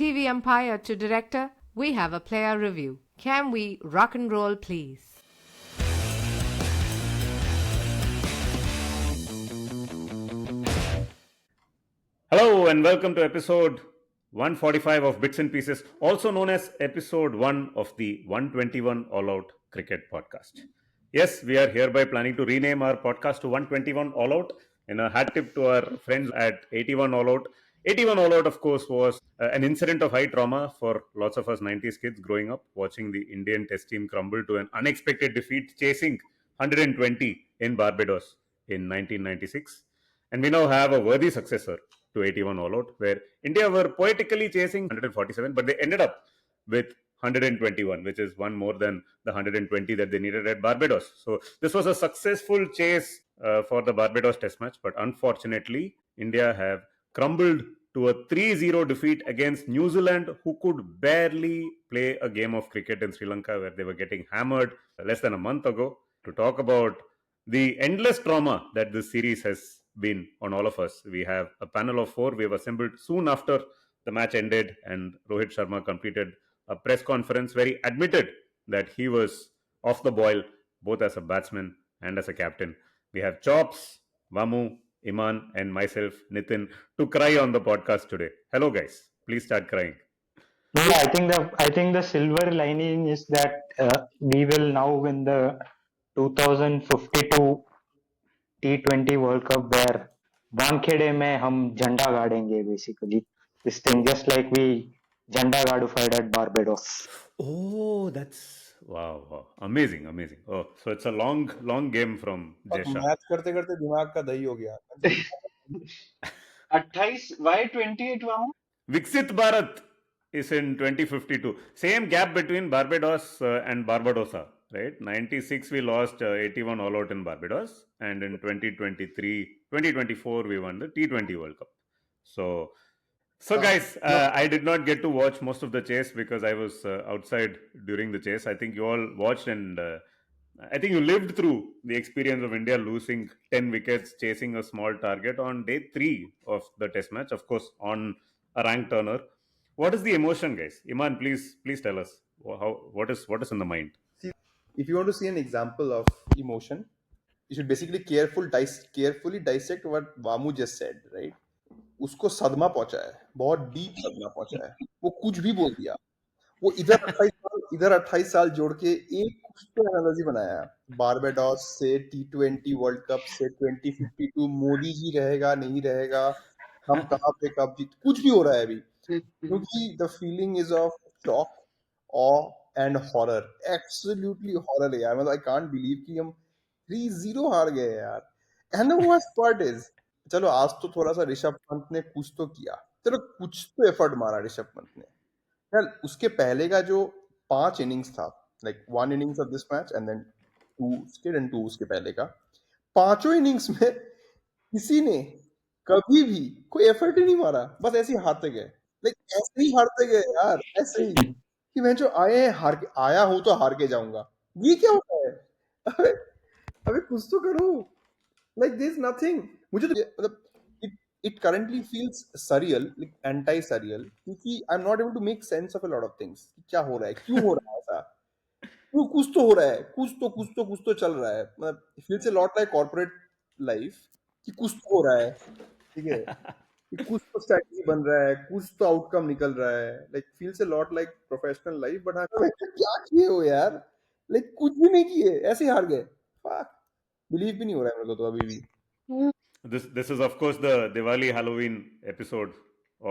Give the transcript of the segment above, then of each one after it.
TV umpire to director, we have a player review. Can we rock and roll, please? Hello and welcome to episode 145 of Bits and Pieces, also known as episode 1 of the 121 All Out Cricket Podcast. Yes, we are hereby planning to rename our podcast to 121 All Out in a hat tip to our friends at 81 All Out. 81 All Out, of course, was an incident of high trauma for lots of us 90s kids growing up, watching the Indian Test team crumble to an unexpected defeat, chasing 120 in Barbados in 1996. And we now have a worthy successor to 81 All Out, where India were poetically chasing 147, but they ended up with 121, which is one more than the 120 that they needed at Barbados. So this was a successful chase for the Barbados Test match, but unfortunately, India have crumbled to a 3-0 defeat against New Zealand, who could barely play a game of cricket in Sri Lanka, where they were getting hammered less than a month ago. To talk about the endless trauma that this series has been on all of us, we have a panel of 4. We have assembled soon after the match ended, and Rohit Sharma completed a press conference where he admitted that he was off the boil, both as a batsman and as a captain. We have Chops, VaMu, Iman, and myself, Nitin, to cry on the podcast today. Hello, guys. Please start crying. Yeah, I think the silver lining is that we will now win the 2052 T20 World Cup, where Wankhede में हम झंडा गाड़ेंगे basically. This thing, just like we झंडा गाड़िfied at Barbados. Oh, that's wow. Amazing. Oh, so it's a long game from Jesha. Match करते करते दिमाग का दही हो गया 28 why 28 वामू? Viksit Bharat is in 2052. Same gap between Barbados and Barbadosa, right? 96 we lost 81 all out in Barbados, and in 2024 we won the T20 World Cup. So guys, I did not get to watch most of the chase because I was outside during the chase. I think you all watched, and I think you lived through the experience of India losing 10 wickets chasing a small target on day 3 of the test match, of course, on a rank turner. What is the emotion, guys? Iman, please tell us what is in the mind. See, if you want to see an example of emotion, you should basically carefully dissect what Vamu just said, right? उसको सदमा पहुंचा है, बहुत deep सदमा पहुंचा है, वो कुछ भी बोल दिया, वो इधर 28 साल जोड़ के एक कुछ तो एनालॉजी बनाया है, बारबाडोस से T20 वर्ल्ड कप से 2052 मोदी जी रहेगा नहीं रहेगा, हम कहाँ पे कब जीत, कुछ भी हो रहा है अभी, क्योंकि the feeling is of shock, awe and horror, absolutely horror है यार, मतलब I can't believe कि हम 3-0 हार गए यार. And the worst part is, चलो आज तो थोड़ा सा ऋषभ पंत ने कुछ तो किया, चलो कुछ तो एफर्ट मारा ऋषभ पंत ने यार. उसके पहले का जो 5 इनिंग्स था, like 1 innings of this match and then 2 उसके पहले का, 5 इनिंग्स में किसी ने कभी भी कोई एफर्ट ही नहीं मारा, बस ऐसे ही हारते गए, लाइक ऐसे ही हारते गए यार, ऐसे ही कि मैं जो आया हूं तो हार के जाऊंगा. ये क्या होता है? अबे कुछ तो करो, like there's nothing. मुझे तो मतलब it currently feels surreal, like anti-surreal, क्योंकि I'm not able to make sense of a lot of things. क्या हो रहा है, क्यों हो रहा है ऐसा, क्यों कुछ तो हो रहा है, कुछ तो चल रहा है. मतलब it feels a lot like corporate life कि कुछ तो हो रहा है, ठीक है, कि कुछ तो strategy बन रहा है, कुछ तो outcome निकल रहा है. Like feels a lot like professional life, but क्या किए हो यार, like कुछ भी नहीं किए, ऐसे ही हार गए. Fuck. बिलीव भी नहीं हो रहा है मेरे को तो अभी भी. This is of course the Diwali Halloween episode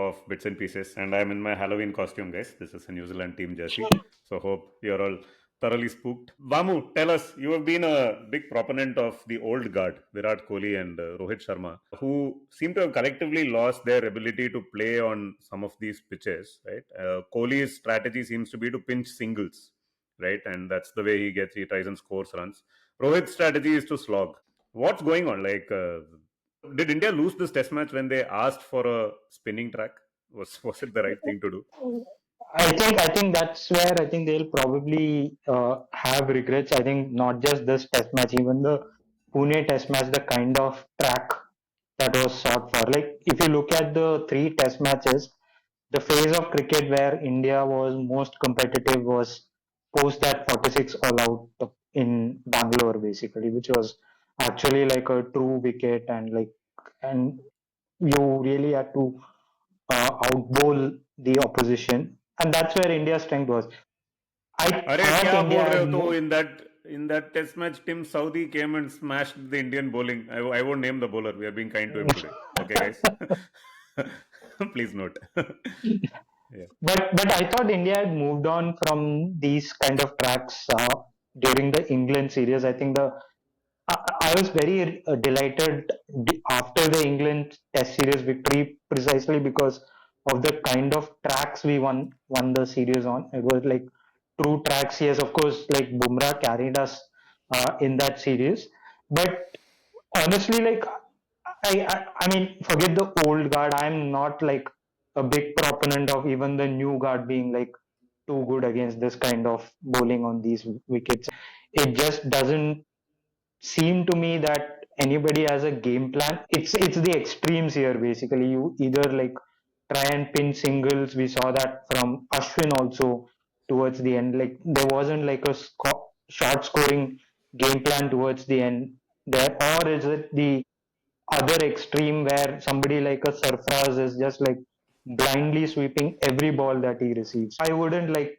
of Bits and Pieces, and I'm in my Halloween costume, guys. This is a New Zealand team jersey, so hope you're all thoroughly spooked. Vamu, tell us, you have been a big proponent of the old guard, Virat Kohli and Rohit Sharma, who seem to have collectively lost their ability to play on some of these pitches, right? Kohli's strategy seems to be to pinch singles, right? And that's the way he tries and scores runs. Rohit's strategy is to slog. What's going on? Like, did India lose this test match when they asked for a spinning track? Was it the right thing to do? I think that's where I think they'll probably have regrets. I think not just this test match, even the Pune test match, the kind of track that was sought for. Like if you look at the 3 test matches, the phase of cricket where India was most competitive was post that 46 all out in Bangalore, basically, which was actually like a true wicket, and you really had to outbowl the opposition, and that's where India's strength was. I अरे thought क्या India बोल रहे had हो? तो more. in that test match, Tim Saudi came and smashed the Indian bowling. I won't name the bowler. We are being kind to him today. Okay, guys. Please note. Yeah. But I thought India had moved on from these kind of tracks during the England series. I think I was very delighted after the England Test series victory, precisely because of the kind of tracks we won the series on. It was like true tracks. Yes, of course, like Bumrah carried us in that series, but honestly, like I mean, forget the old guard. I'm not like a big proponent of even the new guard being like too good against this kind of bowling on these wickets. It just doesn't seem to me that anybody has a game plan. It's the extremes here basically. You either like try and pin singles. We saw that from Ashwin also towards the end. Like there wasn't like a short scoring game plan towards the end there, or is it the other extreme where somebody like a Sarfraz is just like blindly sweeping every ball that he receives? I wouldn't like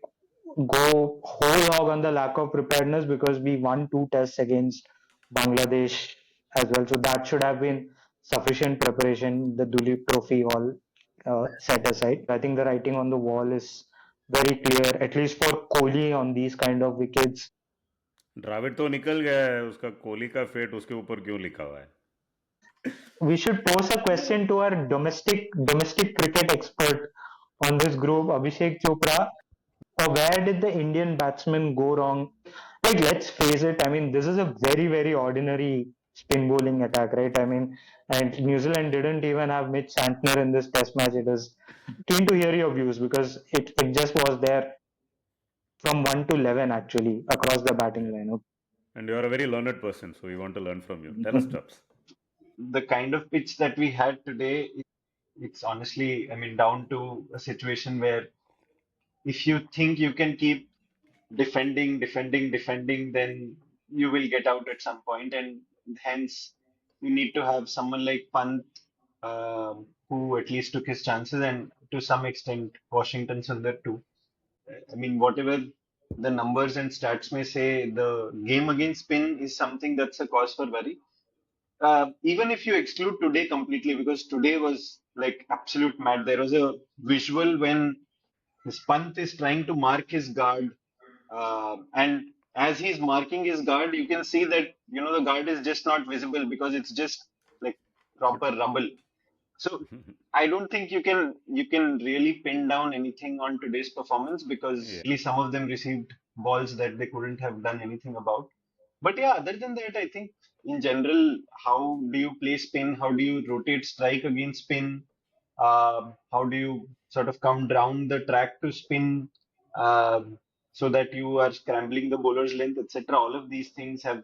go whole hog on the lack of preparedness because we won two tests against Bangladesh as well. So that should have been sufficient preparation. The Duleep Trophy all set aside. I think the writing on the wall is very clear, at least for Kohli on these kind of wickets. Dravid तो निकल गया है, उसका कोहली का fate उसके ऊपर क्यों लिखा हुआ है? We should pose a question to our domestic cricket expert on this group, Abhishek Chopra. Where did the Indian batsmen go wrong? Like, let's face it. I mean, this is a very ordinary spin bowling attack, right? I mean, and New Zealand didn't even have Mitch Santner in this Test match. It is keen to hear your views because it just was there from 1 to 11 actually across the batting lineup. And you are a very learned person, so we want to learn from you. Tell us, Tubbs. The kind of pitch that we had today, it's honestly, I mean, down to a situation where if you think you can keep defending, then you will get out at some point, and hence you need to have someone like Pant, who at least took his chances, and to some extent Washington Sundar too. I mean, whatever the numbers and stats may say, the game against spin is something that's a cause for worry. Even if you exclude today completely, because today was like absolute mad. There was a visual when Pant is trying to mark his guard, and as he's marking his guard, you can see that the guard is just not visible because it's just like proper rubble. So I don't think you can really pin down anything on today's performance because Yeah. at least some of them received balls that they couldn't have done anything about. But yeah, other than that, I think in general, how do you play spin? How do you rotate strike against spin? How do you sort of come down the track to spin so that you are scrambling the bowler's length, etc. All of these things have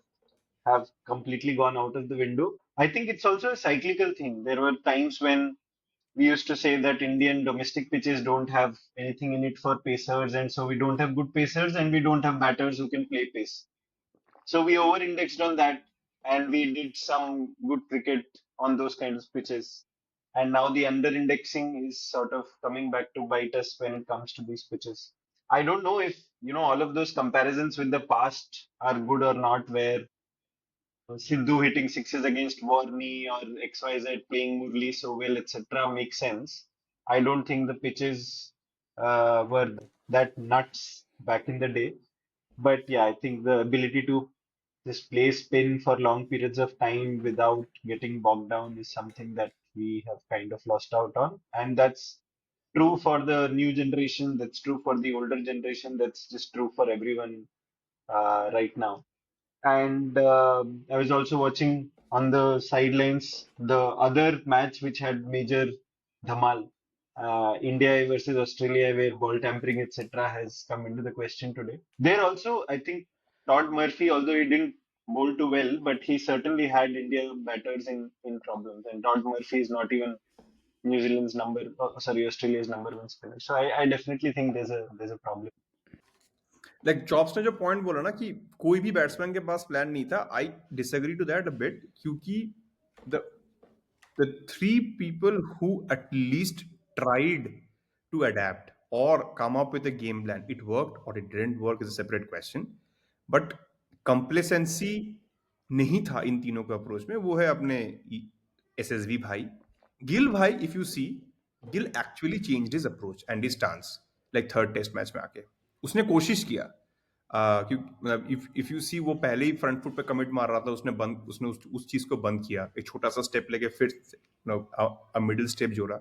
completely gone out of the window. I think it's also a cyclical thing. There were times when we used to say that Indian domestic pitches don't have anything in it for pacers, and so we don't have good pacers and we don't have batters who can play pace. So we over indexed on that and we did some good cricket on those kinds of pitches. And now the under indexing is sort of coming back to bite us when it comes to these pitches. I don't know if, all of those comparisons with the past are good or not, where Sidhu hitting sixes against Warney or XYZ playing Murli so well, etc. makes sense. I don't think the pitches were that nuts back in the day. But yeah, I think the ability to just play spin for long periods of time without getting bogged down is something that we have kind of lost out on. And that's true for the new generation, that's true for the older generation, that's just true for everyone right now. And I was also watching on the sidelines the other match which had major dhamal, India versus Australia, where ball tampering, etc., has come into the question today. There also, I think Todd Murphy, although he didn't bowl too well, but he certainly had India batters in problems. And Todd Murphy is not even New Zealand's Australia's number one spinner. So I definitely think there's a problem. Like chops ने जो point बोला ना कि कोई भी batsman के पास plan नहीं था, I disagree to that a bit, क्योंकि the the three people who at least tried to adapt or come up with a game plan, it worked or it didn't work is a separate question, but complacency नहीं था इन तीनों के approach में. वो है अपने SSV भाई गिल भाई. If you see, Gill actually changed his approach and his stance like third test match में आके उसने कोशिश किया. इफ यू सी, वो पहले ही फ्रंट फुट पे कमिट मार रहा था, उसने उस चीज को बंद किया, एक छोटा सा स्टेप लेके फिर मिडिल स्टेप जोड़ा.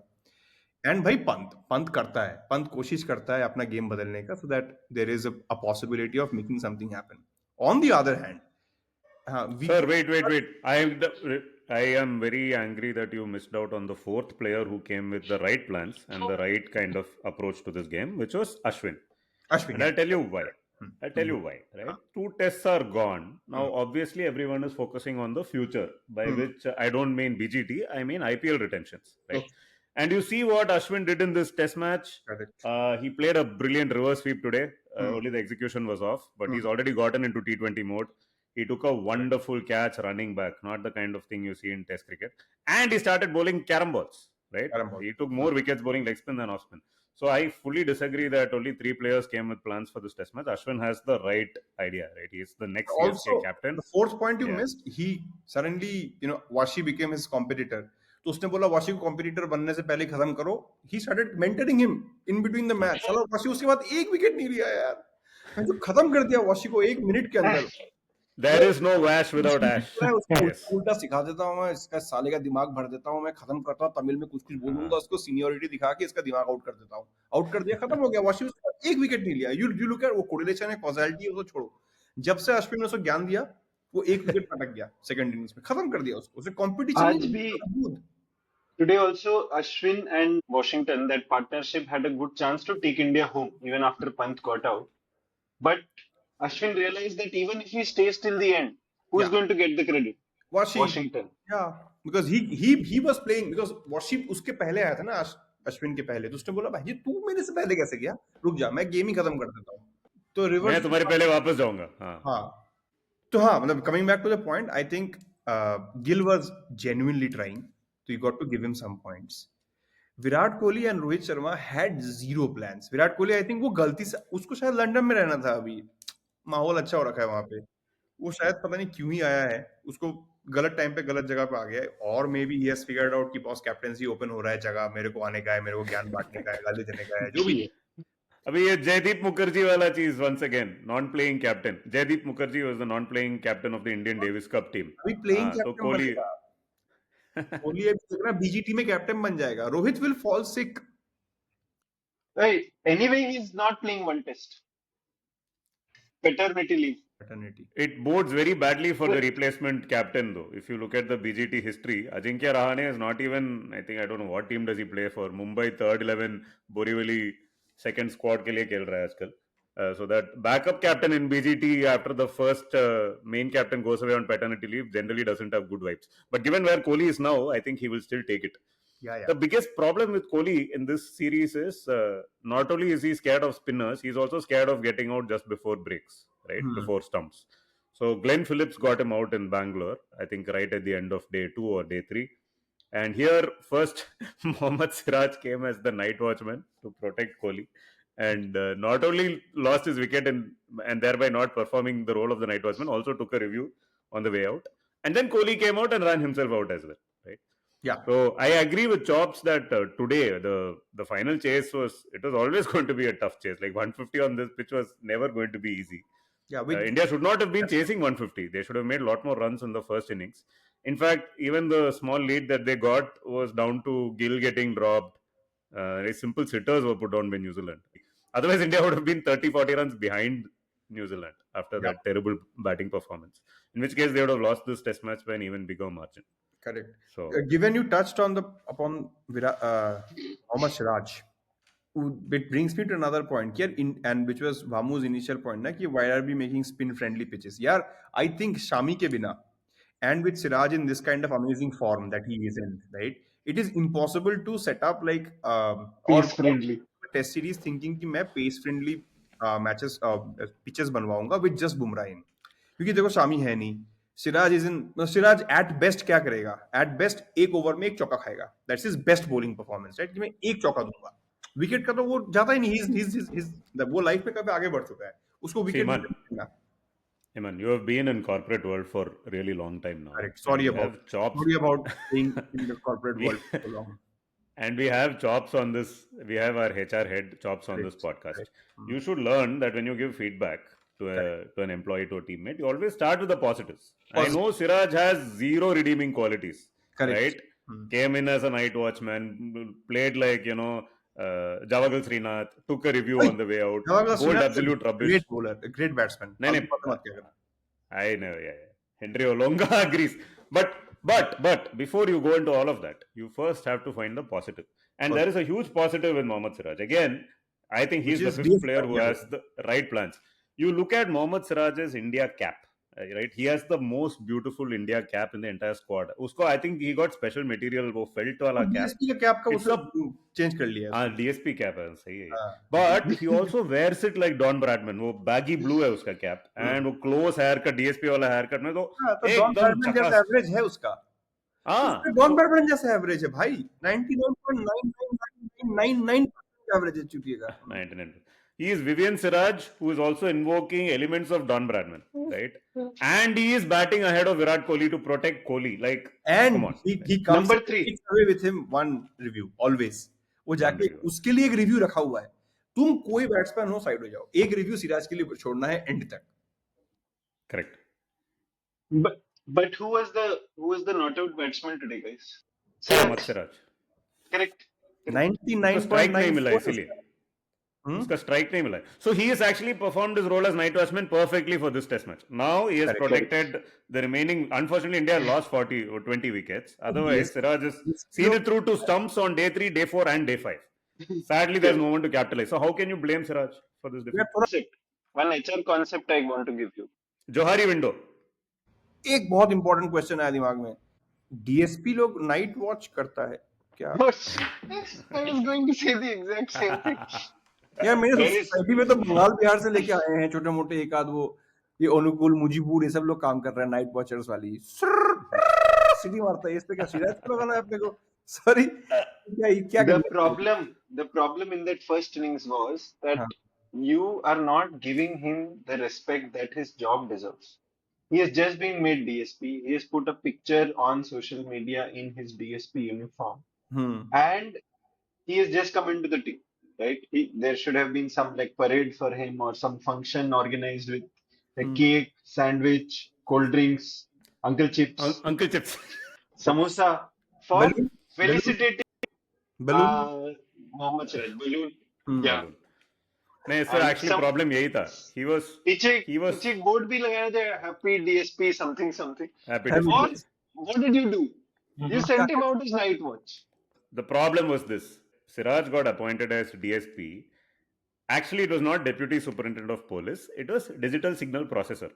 एंड भाई पंत करता है, पंत कोशिश करता है अपना गेम बदलने का, so that there is a possibility of making something happen. On the other hand, Sir, wait. I am very angry that you missed out on the fourth player who came with the right plans and the right kind of approach to this game, which was Ashwin. And I'll tell you why. Right? 2 tests are gone. Now, obviously, everyone is focusing on the future, by which I don't mean BGT, I mean IPL retentions. Right? And you see what Ashwin did in this test match. He played a brilliant reverse sweep today. Only the execution was off, but he's already gotten into T20 mode. He took a wonderful catch running back, not the kind of thing you see in Test cricket. And he started bowling carom balls, right? He took more wickets bowling leg spin than off spin. So I fully disagree that only 3 players came with plans for this Test match. Ashwin has the right idea, right? He is the next CSK captain. The fourth point you missed, he suddenly, Washi became his competitor. तो उसने बोला वाशी को competitor बनने से पहले खत्म करो. He started mentoring him in between the match. साला वाशी उसके बाद एक विकेट नहीं लिया यार. मैं जो खत्म कर दिया वाशी को 1 मिनट के अंदर. There is no wash without ash. उल्टा सिखा देता हूँ मैं, इसका साले का दिमाग भर देता हूँ, मैं खत्म करता हूँ, तमिल में कुछ बोलूंगा, उसको सीनियरिटी दिखा के इसका दिमाग आउट कर देता हूँ. आउट कर दिया, खत्म हो गया. वाशी उसका 1 विकेट नहीं लिया. यू लुक एट वो कोरिलेशन है, कॉज़ैलिटी है, उसको छोड़ो. जब से अश्विन ने उसको ज्ञान दिया, वो 1 विकेट पटक गया सेकंड इनिंग्स में, खत्म कर दिया उसको. उसे कंपटीशन आज भी today also Ashwin and Washington, that partnership had a good chance to take India home even after Pant got out. But Ashwin realized that even if he stays till the end, who's going to get the credit? Washington. Yeah, because he was playing, because Washington उसके पहले आया था ना, अश्विन के पहले. तो उसने बोला भाई तू मेरे से पहले कैसे गया, रुक जा, मैं गेम ही खत्म कर देता हूँ. तो रिवर्स मैं तुम्हारे पहले वापस जाऊंगा. तो मतलब coming back to the point, I think Gill was genuinely trying, so you got to give him some points. Virat Kohli and Rohit Sharma had zero plans. Virat Kohli I think वो गलती से, उसको शायद लंदन में रहना था, अभी माहौल अच्छा हो रखा है वहां पे, वो शायद पता नहीं क्यों ही आया है, उसको गलत टाइम पे गलत जगह पे आ गया है. और may be he has figured out कि बॉस कैप्टेंसी ओपन हो रहा है, जगह मेरे को आने का है, मेरे को ज्ञान बांटने का है, गाली देने का है, जो भी है. अभी ये जयदीप मुखर्जी वाला चीज, once again non playing captain. Jaydeep Mukherjee was the non playing captain of the Indian Davis Cup team. अभी प्लेइंग कैप्टन कोहली बीजीटी में कैप्टन बन जाएगा. Rohit will fall sick. Anyway, he's not playing one test. Paternity leave. It bodes very badly for the replacement captain, though. If you look at the BGT history, Ajinkya Rahane is not even, I don't know what team does he play for. Mumbai third 11, Borivali second squad के लिए खेल रहा है आजकल. So that backup captain in BGT after the first main captain goes away on paternity leave generally doesn't have good vibes. But given where Kohli is now, I think he will still take it. The biggest problem with Kohli in this series is not only is he scared of spinners, he's also scared of getting out just before breaks, right? Before stumps. So Glenn Phillips got him out in Bangalore, I think right at the end of day 2 or day 3. And here first Mohammad Siraj came as the night watchman to protect Kohli. And not only lost his wicket and thereby not performing the role of the night watchman, also took a review on the way out. And then Kohli came out and ran himself out as well, right? Yeah. So I agree with Chops that today the final chase was always going to be a tough chase. Like 150 on this pitch was never going to be easy. Yeah, India should not have been chasing 150. They should have made a lot more runs in the first innings. In fact, even the small lead that they got was down to Gill getting dropped. Simple sitters were put on by New Zealand. Otherwise, India would have been 30-40 runs behind New Zealand after that terrible batting performance. In which case, they would have lost this test match by an even bigger margin. Correct. So, given you touched on upon Mohammad Siraj, it brings me to another point here, and which was VaMu's initial point, na, ki why are we making spin-friendly pitches? Yeah, I think Shami ke bina, and with Siraj in this kind of amazing form that he is in, right? It is impossible to set up like Peace friendly. Test series thinking कि मैं pace friendly matches pitches बनवाऊंगा with just Bumrah in, क्योंकि देखो शामी है नहीं, Siraj is in, Siraj at best क्या करेगा, at best एक ओवर में एक चौका खाएगा, that's his best bowling performance, right, कि मैं एक चौका दूंगा, विकेट का तो वो जाता ही नहीं, वो लाइफ में कभी आगे बढ़ चुका है, उसको wicket Iman, Iman, you have been in corporate world for really long time now. Correct. And we have chops. Sorry about being in the corporate world for so long. And we have chops on this. We have our HR head chops on this podcast. You should learn that when you give feedback to an employee, to a teammate, you always start with the positives. I know Siraj has zero redeeming qualities. Correct. Right? Came in as a night watchman, played like, Javagal Srinath, took a review on the way out, bowled absolute rubbish. Great bowler, a great batsman. I know, yeah. Henry Olonga agrees. But before you go into all of that, you first have to find the positive. And there is a huge positive in Mohammad Siraj. Again, I think he's the fifth player who has the right plans. You look at Mohammad Siraj's India cap, right? He has the most beautiful India cap in the entire squad. Usko, I think he got special material, वो felt वाला cap. DSP का cap का उसने change कर लिया. हाँ, DSP cap है, सही है. But he also wears it like Don Bradman. वो baggy blue है उसका cap, and वो close haircut, DSP वाला haircut में तो Don Bradman जैसा average है उसका. हाँ. Don Bradman जैसा average है भाई. 99.99999 average है चुकी है. 99. He is Vivian Siraj, who is also invoking elements of Don Bradman, right? And he is batting ahead of Virat Kohli to protect Kohli. Like, and come on. He comes number 3 away with him one review always. वो जाके उसके लिए एक review रखा हुआ है. तुम कोई बैट्समैन हो, साइड हो जाओ. एक रिव्यू सिराज के लिए छोड़ना है एंड तक. Correct. But who was the not out batsman today, guys? Siraj. Correct. 99.9 उसका स्ट्राइक नहीं मिला है. So he has actually performed his role as night watchman perfectly for this test match. Now he has protected the remaining. Unfortunately, India lost 40 or 20 wickets. Otherwise, Siraj has seen it through to stumps on day 3, day 4 and day 5. Sadly, there's no one to capitalize. So how can you blame Siraj for this defeat? One HR concept I want to give you. Johari window. एक बहुत important question है दिमाग में. DSP लोग night watch करता है क्या? I was going to say the exact same thing. यार मेरे सोसाइटी में तो बंगाल बिहार से लेके आए हैं छोटे मोटे एक आध, वो ये अनुकूल मुजीपुर ये सब लोग काम कर रहे हैं नाइट वॉचर्स वाली. सीटी मारता है इस पे, क्या सिराज को लगाना है अपने को? सॉरी, क्या the problem in that first innings was that you are not giving him the respect that his job deserves. He has just been made DSP. He has put a picture on social media in his DSP uniform, and he has just come into the team. Right? There should have been some like parade for him or some function organized with a cake, sandwich, cold drinks, Uncle Chips, samosa for felicitating Mohammad Siraj. Balloon. Yeah. नहीं, sir actually problem यही था. He was पीछे board भी लगाया था, happy DSP something. Happy और what did you do? You sent him out as night watch. The problem was this. Siraj got appointed as DSP. Actually, it was not Deputy Superintendent of Police. It was Digital Signal Processor.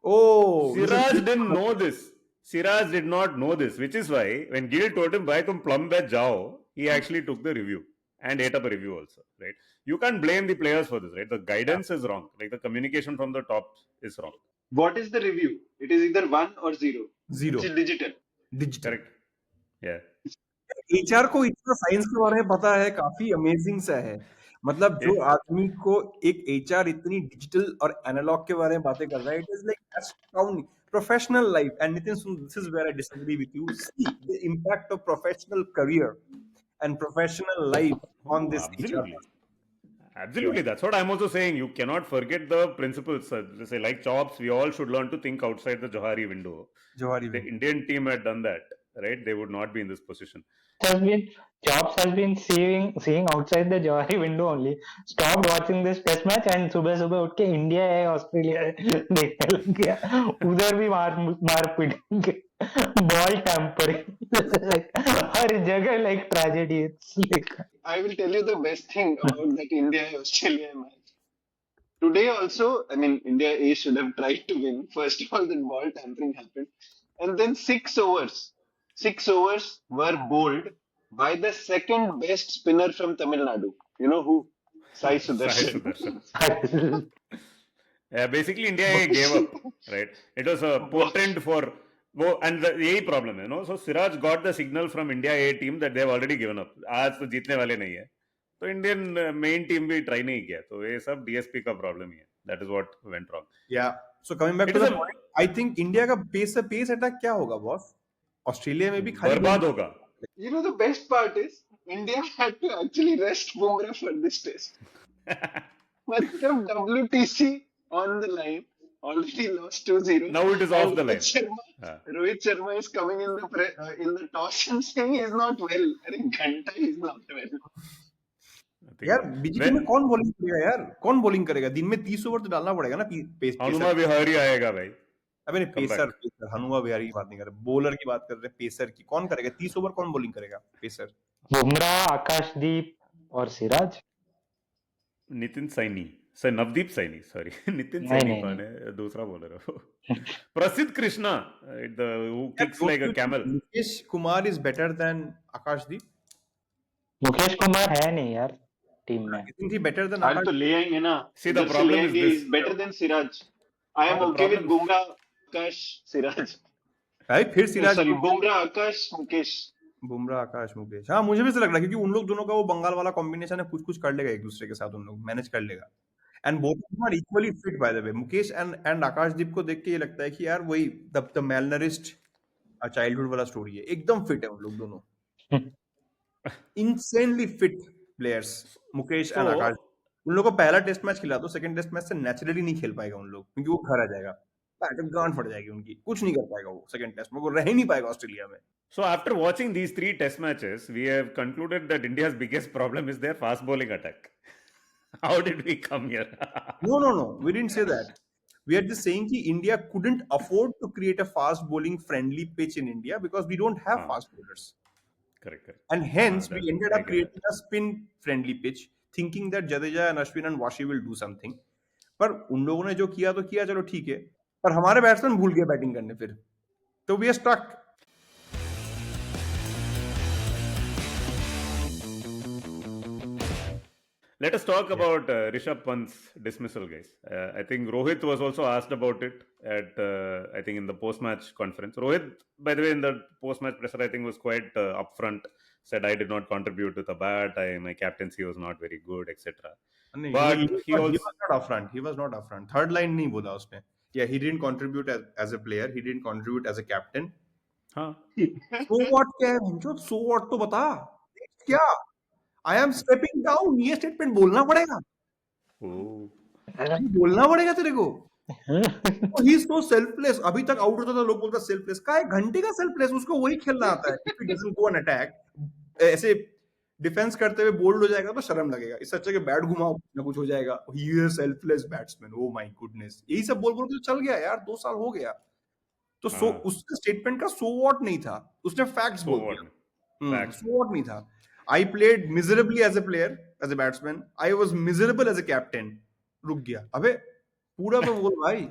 Oh, Siraj didn't know this. Siraj did not know this, which is why when Gill told him, "Bhai, tum plum batch jao," he actually took the review and ate up a review also. Right? You can't blame the players for this. Right? The guidance is wrong. Like the communication from the top is wrong. What is the review? It is either 1 or 0. It is digital. Correct. Yeah. HR को इतना science के बारे में पता है, काफी amazing सा है. मतलब जो आदमी को एक एचआर इतनी डिजिटल और एनालॉग के बारे में बातें कर रहा है, it is like astounding. Professional life, and Nitin, this is where I disagree with you. See the impact of professional career and professional life on this. Absolutely, that's what I'm also saying. You cannot forget the principles. Say, like chops, we all should learn to think outside the Johari window. The Indian team had done that, right? They would not be in this position. Chops has been seeing outside the Johari window only. Stopped watching this test match and सुबह उठ के India है Australia है देखने लग गया. उधर भी मार पीट, ball tampering, like हर जगह like tragedy. It's like, I will tell you the best thing about that India-Australia match. Today also, I mean, India A should have tried to win. First of all, the ball tampering happened, and then 6 overs were bowled by the second best spinner from Tamil Nadu. You know who? Sai Sai Sudarshan. Sudarshan. Yeah, basically, India gave up, right? It was a portent for. And the यही problem है, no? So Siraj got the signal from India A team that they have already given up. आज तो जीतने वाले नहीं है. तो Indian main team भी try नहीं किया. तो ये सब DSP का problem ही है. That is what went wrong. Yeah. So coming back It to is the point, I think India का pace attack क्या होगा boss? ऑस्ट्रेलिया में भी खाली बर्बाद होगा. You know, the best part is India had to actually rest Bumrah for this test. मतलब WTC on the line, already lost 2-0. Now it is off And the line. Rohit Sharma is coming in the toss and saying he's not well. अरे घंटा he's not well. यार BJP में कौन bowling करेगा यार? कौन bowling करेगा? दिन में 30 ओवर तो डालना पड़ेगा ना पेस. हनुमा विहारी आएगा भाई. अबे नहीं, पेसर हनुमा विहारी की बात नहीं कर रहे, बॉलर की बात कर रहे, पेसर की. कौन करेगा 30 ओवर? कौन बॉलिंग करेगा? पेसर. बुमराह, आकाशदीप और सिराज. नितिन सैनी, नवदीप सैनी, सॉरी. नितिन सैनी कौन है? दूसरा बॉलर है. प्रसिद्ध Krishna, who kicks like a camel. Mukesh Kumar is better than आकाशदीप. मुकेश कुमार है नहीं यार टीम में. Isn't he better than हाल तो ले आएंगे ना. See, the problem is this. He's better than Siraj. I am okay with Bumrah, Akash, Siraj. भाई फिर Siraj. Sorry, Bumrah, Akash, Mukesh. Bumrah, आकाश, मुकेश. हाँ, मुझे भी ऐसा लग रहा है क्योंकि उन लोग दोनों का वो बंगाल वाला कॉम्बिनेशन है, कुछ कुछ कर लेगा एक दूसरे के साथ, उन लोग मैनेज कर लेगा. And both are equally fit by the way. Mukesh and Akashdeep को देख के ये लगता है कि यार वही द मैलनरिस्ट चाइल्डहुड वाला स्टोरी है. एकदम फिट है उन लोग दोनों. Insanely fit players Mukesh and Akash. उन लोगों को पहला टेस्ट मैच खिला दो, सेकंड टेस्ट मैच से नेचुरली नहीं खेल पाएगा उन लोग, क्योंकि वो घर आ जाएगा, गांड फट जाएगी उनकी, कुछ नहीं कर पाएगा वो सेकंड टेस्ट में, वो रह ही नहीं पाएगा ऑस्ट्रेलिया में. So after watching these 3 test matches, we have concluded that India's biggest problem is their fast bowling attack. How did we come here? No. We didn't say that. We are just saying that India couldn't afford to create a fast bowling friendly pitch in India because we don't have fast bowlers. Correct. And hence we ended up creating a spin friendly pitch, thinking that Jadeja and Ashwin and Washi will do something. पर उन लोगों ने जो किया तो किया, चलो ठीक है, पर हमारे बैट्समैन भूल गए बैटिंग करने फिर, तो we are stuck. Let us talk about Rishabh Pant's dismissal, guys. I think Rohit was also asked about it at, I think, in the post-match conference. Rohit, by the way, in the post-match presser, I think was quite upfront. Said, I did not contribute to the bat. My captaincy was not very good, etc. But he was not upfront. He was not upfront. Third line नहीं बोला उसने. Yeah, he didn't contribute as a player. He didn't contribute as a captain. हाँ. So what क्या है? So what तो बता. क्या? I am stepping down. ये स्टेटमेंट बोलना पड़ेगा. बोलना पड़ेगा तेरे को. He is so selfless. अभी तक आउट होता था लोग बोलता selfless. का एक घंटे का selfless, उसको वही खेलना आता है. If he doesn't go and attack, ऐसे डिफेंस करते हुए बोल्ड हो जाएगा तो शर्म लगेगा. इससे अच्छा कि बैट घुमाओ ना कुछ हो जाएगा. He is a selfless batsman. Oh my goodness. यही सब बोल के चल गया यार. 2 साल हो गया. तो उसके स्टेटमेंट का so what नहीं था. उसने facts बोल दिया. So what नहीं था. I played miserably as a player, as a batsman. I was miserable as a captain. रुक गया. अबे पूरा तो बोल भाई.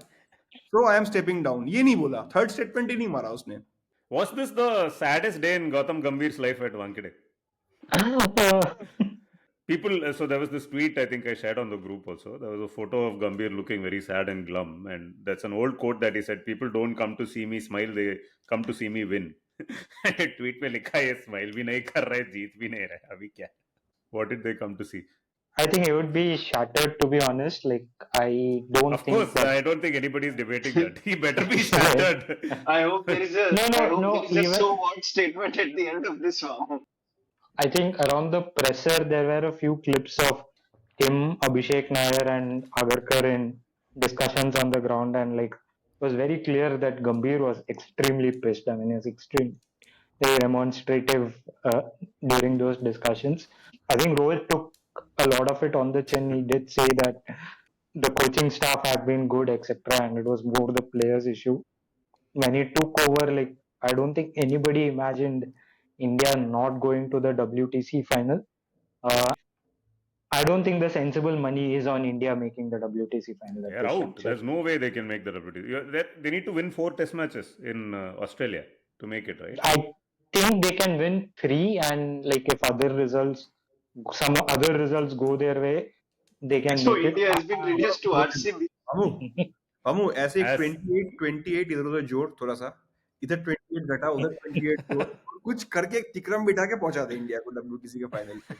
So I am stepping down. ये नहीं बोला. Third statement ही नहीं मारा उसने. Was this the saddest day in Gautam Gambhir's life at Wankhede? People, so there was this tweet I think I shared on the group also. There was a photo of Gambhir looking very sad and glum, and that's an old quote that he said, people don't come to see me smile, they come to see me win. Tweet पे लिखा है smile भी नहीं कर रहे, जीत भी नहीं रहे, अभी क्या? What did they come to see? I think he would be shattered, to be honest. Like, I don't of think. Of course, I don't think anybody is debating that. He better be shattered. I hope there is a there is a so what statement at the end of this one. I think around the presser there were a few clips of him, Abhishek Nair, and Agarkar in discussions on the ground, and like it was very clear that Gambhir was extremely pissed. I mean, he was extremely demonstrative during those discussions. I think Rohit took a lot of it on the chin. He did say that the coaching staff had been good, etc., and it was more the players' issue. When he took over, like, I don't think anybody imagined India not going to the WTC final. I don't think the sensible money is on India making the WTC final. They're out. There's no way they can make the WTC. They need to win 4 test matches in Australia to make it, right? I think think they can win 3, and like if some other results go their way, they can So make it. India has been reduced to RCB. हमू हमू ऐसे As 28 इधर उधर जोड़ थोड़ा सा, इधर 28 घटा उधर 28 जोड़, कुछ करके तिक्रम बिठा के पहुंचा दे इंडिया को WTC के फाइनल पे।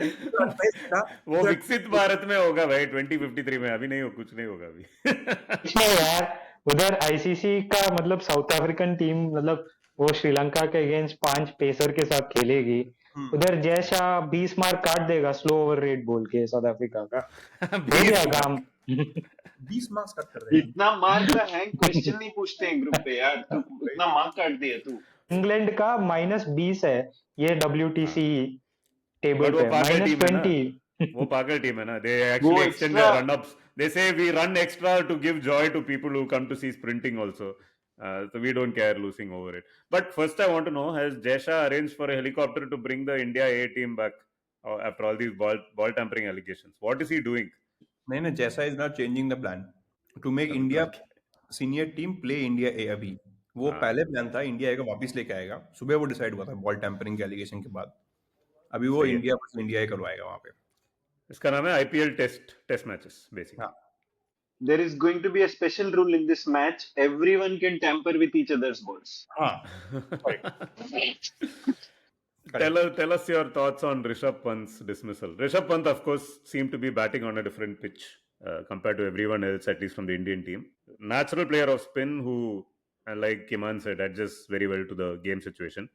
इधर 28 घटा, वो उधर विकसित भारत में होगा भाई 2053 में, अभी नहीं हो, कुछ नहीं होगा अभी। नहीं यार, उधर आईसीसी का मतलब साउथ अफ्रीकन टीम, मतलब वो श्रीलंका के अगेंस्ट 5 पेसर के साथ खेलेगी। उधर जैसा 20 मार्क काट देगा स्लो ओवर रेट बोल के साउथ अफ्रीका का, हो गया 20 काम। 20 मार्क्स कट कर रहे हैं। इतना मार्क का हैंग क्वेश्चन नहीं पूछते हैं ग्रुप पे यार, तू इतना मार्क काट दिया तू। इंग्लैंड का -20 है ये WTC टेबल बट वो पे, पागल टीम है ना, -20। वो पागल टीम है ना, they actually extend their extra- run ups, they say we run extra to give joy to people who come to see sprinting also, so we don't care losing over it. But first I want to know, has Jaisha arranged for a helicopter to bring the India A team back after all these ball tampering allegations? What is he doing? नहीं, जैसा is not changing the plan to make India senior team play India A अभी। वो पहले plan था India ए को वापस लेके आएगा, सुबह वो डिसाइड हुआ था बॉल टैम्परिंग के एलिगेशन के बाद। अभी वो इंडिया ए करवाएगा वहां पे। इसका नाम है IPL टेस्ट मैचेस बेसिकली। हाँ। There is going to be a special rule in this match. Everyone can tamper with each other's balls. हाँ। Tell us your thoughts on Rishabh Pant's dismissal. Rishabh Pant, of course, seemed to be batting on a different pitch compared to everyone else, at least from the Indian team. Natural player of spin who, like Iman said, adjusts very well to the game situation.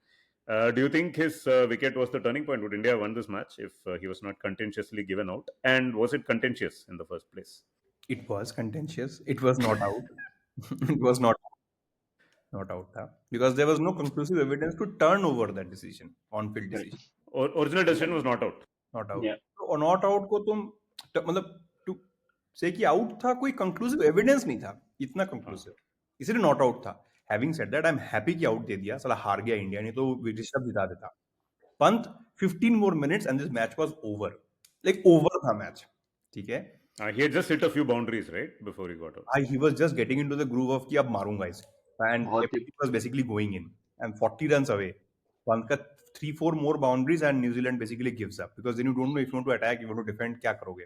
Do you think his wicket was the turning point? Would India have won this match if he was not contentiously given out? And was it contentious in the first place? It was contentious. It was not out. It was not out था, because there was no conclusive evidence to turn over that decision, on-field decision. Original decision was not out. Not out. Yeah. तो not out को तुम मतलब to say कि out था, कोई conclusive evidence नहीं था, इतना conclusive, इसलिए not out था. Having said that, I'm happy कि out दे दिया, साला हार गया इंडिया, नहीं तो ऋषभ जिता देता. Pant 15 more minutes and this match was over. Like over था match, ठीक है? He had just hit a few boundaries, right, before he got out. He was just getting into the groove of कि अब मारूंगा इसे, and everything was basically going in, and 40 runs away. Pant का 3-4 more boundaries and New Zealand basically gives up, because then you don't know if you want to attack, you want to defend, क्या करोगे.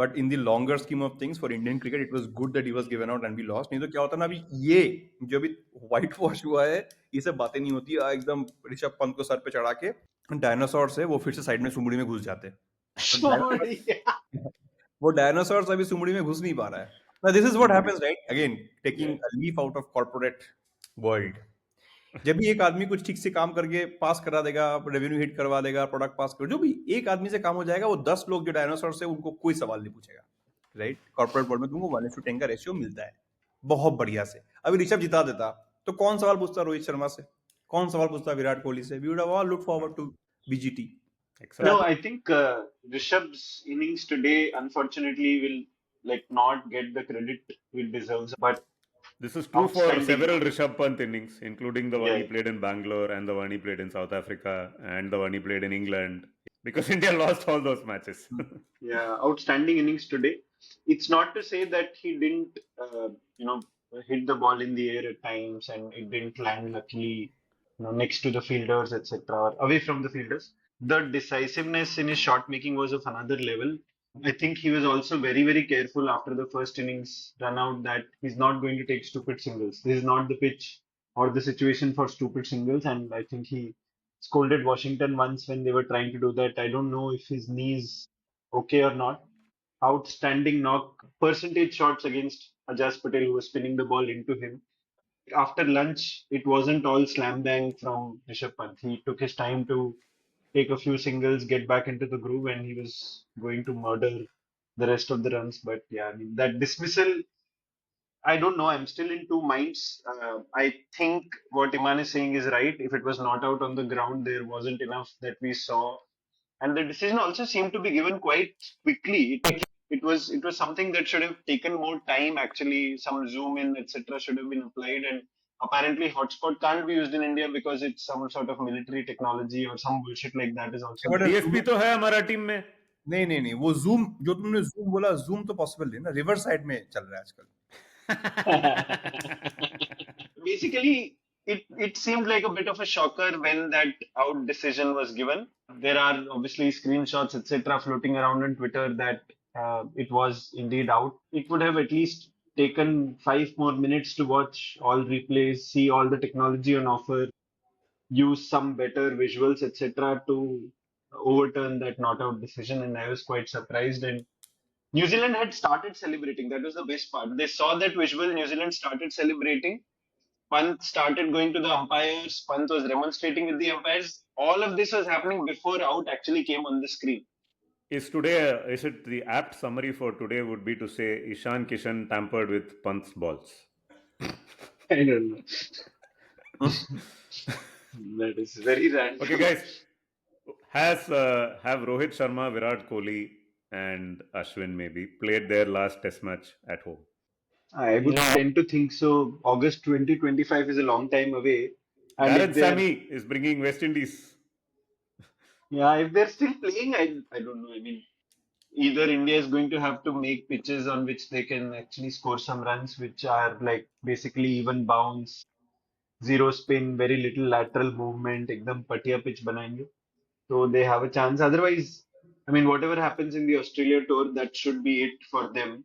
But in the longer scheme of things for Indian cricket, it was good that he was given out and we lost. नहीं तो क्या होता ना, अभी ये जो अभी white wash हुआ है, ये सब बातें नहीं होती, एकदम ऋषभ पंत को सर पे चढ़ा के डायनासोर से वो फिर से साइड में सुमुड़ी में घुस जाते हैं। वो डायनासोर्स अभी सुमुड़ी में घुस नहीं पा रहा है। Now this is what happens, right? Again, taking a leaf out of corporate world. जब भी एक आदमी कुछ ठीक से काम करके पास करा देगा, रेवेन्यू हिट करवा देगा, प्रोडक्ट पास कर, जो भी एक आदमी से काम हो जाएगा, वो 10 लोग जो डायनासोर्स है उनको कोई सवाल नहीं पूछेगा, राइट? कॉर्पोरेट वर्ल्ड में तुमको 1:10 का रेशियो मिलता है बहुत बढ़िया से। अभी ऋषभ जिता देता तो कौन सवाल पूछता रोहित शर्मा से, कौन सवाल पूछता विराट कोहली से? We would have all looked forward to BGT. No, I think Rishabh's innings today, unfortunately, will like not get the credit it deserves. But this is true for outstanding. several Rishabh Pant innings, including the one he Yeah. played in Bangalore and the one he played in South Africa and the one he played in England, because India lost all those matches. Yeah, outstanding innings today. It's not to say that he didn't, hit the ball in the air at times and it didn't land luckily, next to the fielders, etc., or away from the fielders. The decisiveness in his shot making was of another level. I think he was also very, very careful after the first innings run out that he's not going to take stupid singles. This is not the pitch or the situation for stupid singles. And I think he scolded Washington once when they were trying to do that. I don't know if his knee's okay or not. Outstanding knock, percentage shots against Ajaz Patel, who was spinning the ball into him. After lunch, it wasn't all slam bang from Rishabh Pant. He took his time to take a few singles, get back into the groove, and he was going to murder the rest of the runs. But yeah, I mean, that dismissal, I don't know. I'm still in two minds. I think what Iman is saying is right. If it was not out on the ground, there wasn't enough that we saw. And the decision also seemed to be given quite quickly. It was something that should have taken more time. Actually, some zoom in, etc., should have been applied. And apparently, hotspot can't be used in India because it's some sort of military technology or some bullshit like that is also. But DSP तो है हमारा team में। नहीं, वो zoom जो तुमने zoom बोला, zoom तो पॉसिबल नहीं ना, रिवर्स साइड में चल रहा है आजकल। Basically, it seemed like a bit of a shocker when that out decision was given. There are obviously screenshots, etc., floating around on Twitter that it was indeed out. It would have at least taken 5 more minutes to watch all replays, see all the technology on offer, use some better visuals, etc., to overturn that not out decision. And I was quite surprised. And New Zealand had started celebrating. That was the best part. They saw that visual. New Zealand started celebrating. Pant started going to the umpires. Pant was remonstrating with the umpires. All of this was happening before out actually came on the screen. Is it the apt summary for today would be to say Ishan Kishan tampered with Pant's balls? I don't know. That is very random. Okay, guys. Have Rohit Sharma, Virat Kohli, and Ashwin maybe played their last Test match at home? I would No. tend to think so. August 2025 is a long time away. And Darren if they're, Sammy is bringing West Indies. yeah, if they're still playing, I don't know. I mean, either India is going to have to make pitches on which they can actually score some runs, which are like basically even bounce, zero spin, very little lateral movement, ekdam patiya pitch banayenge. So they have a chance. Otherwise, I mean, whatever happens in the Australia tour, that should be it for them.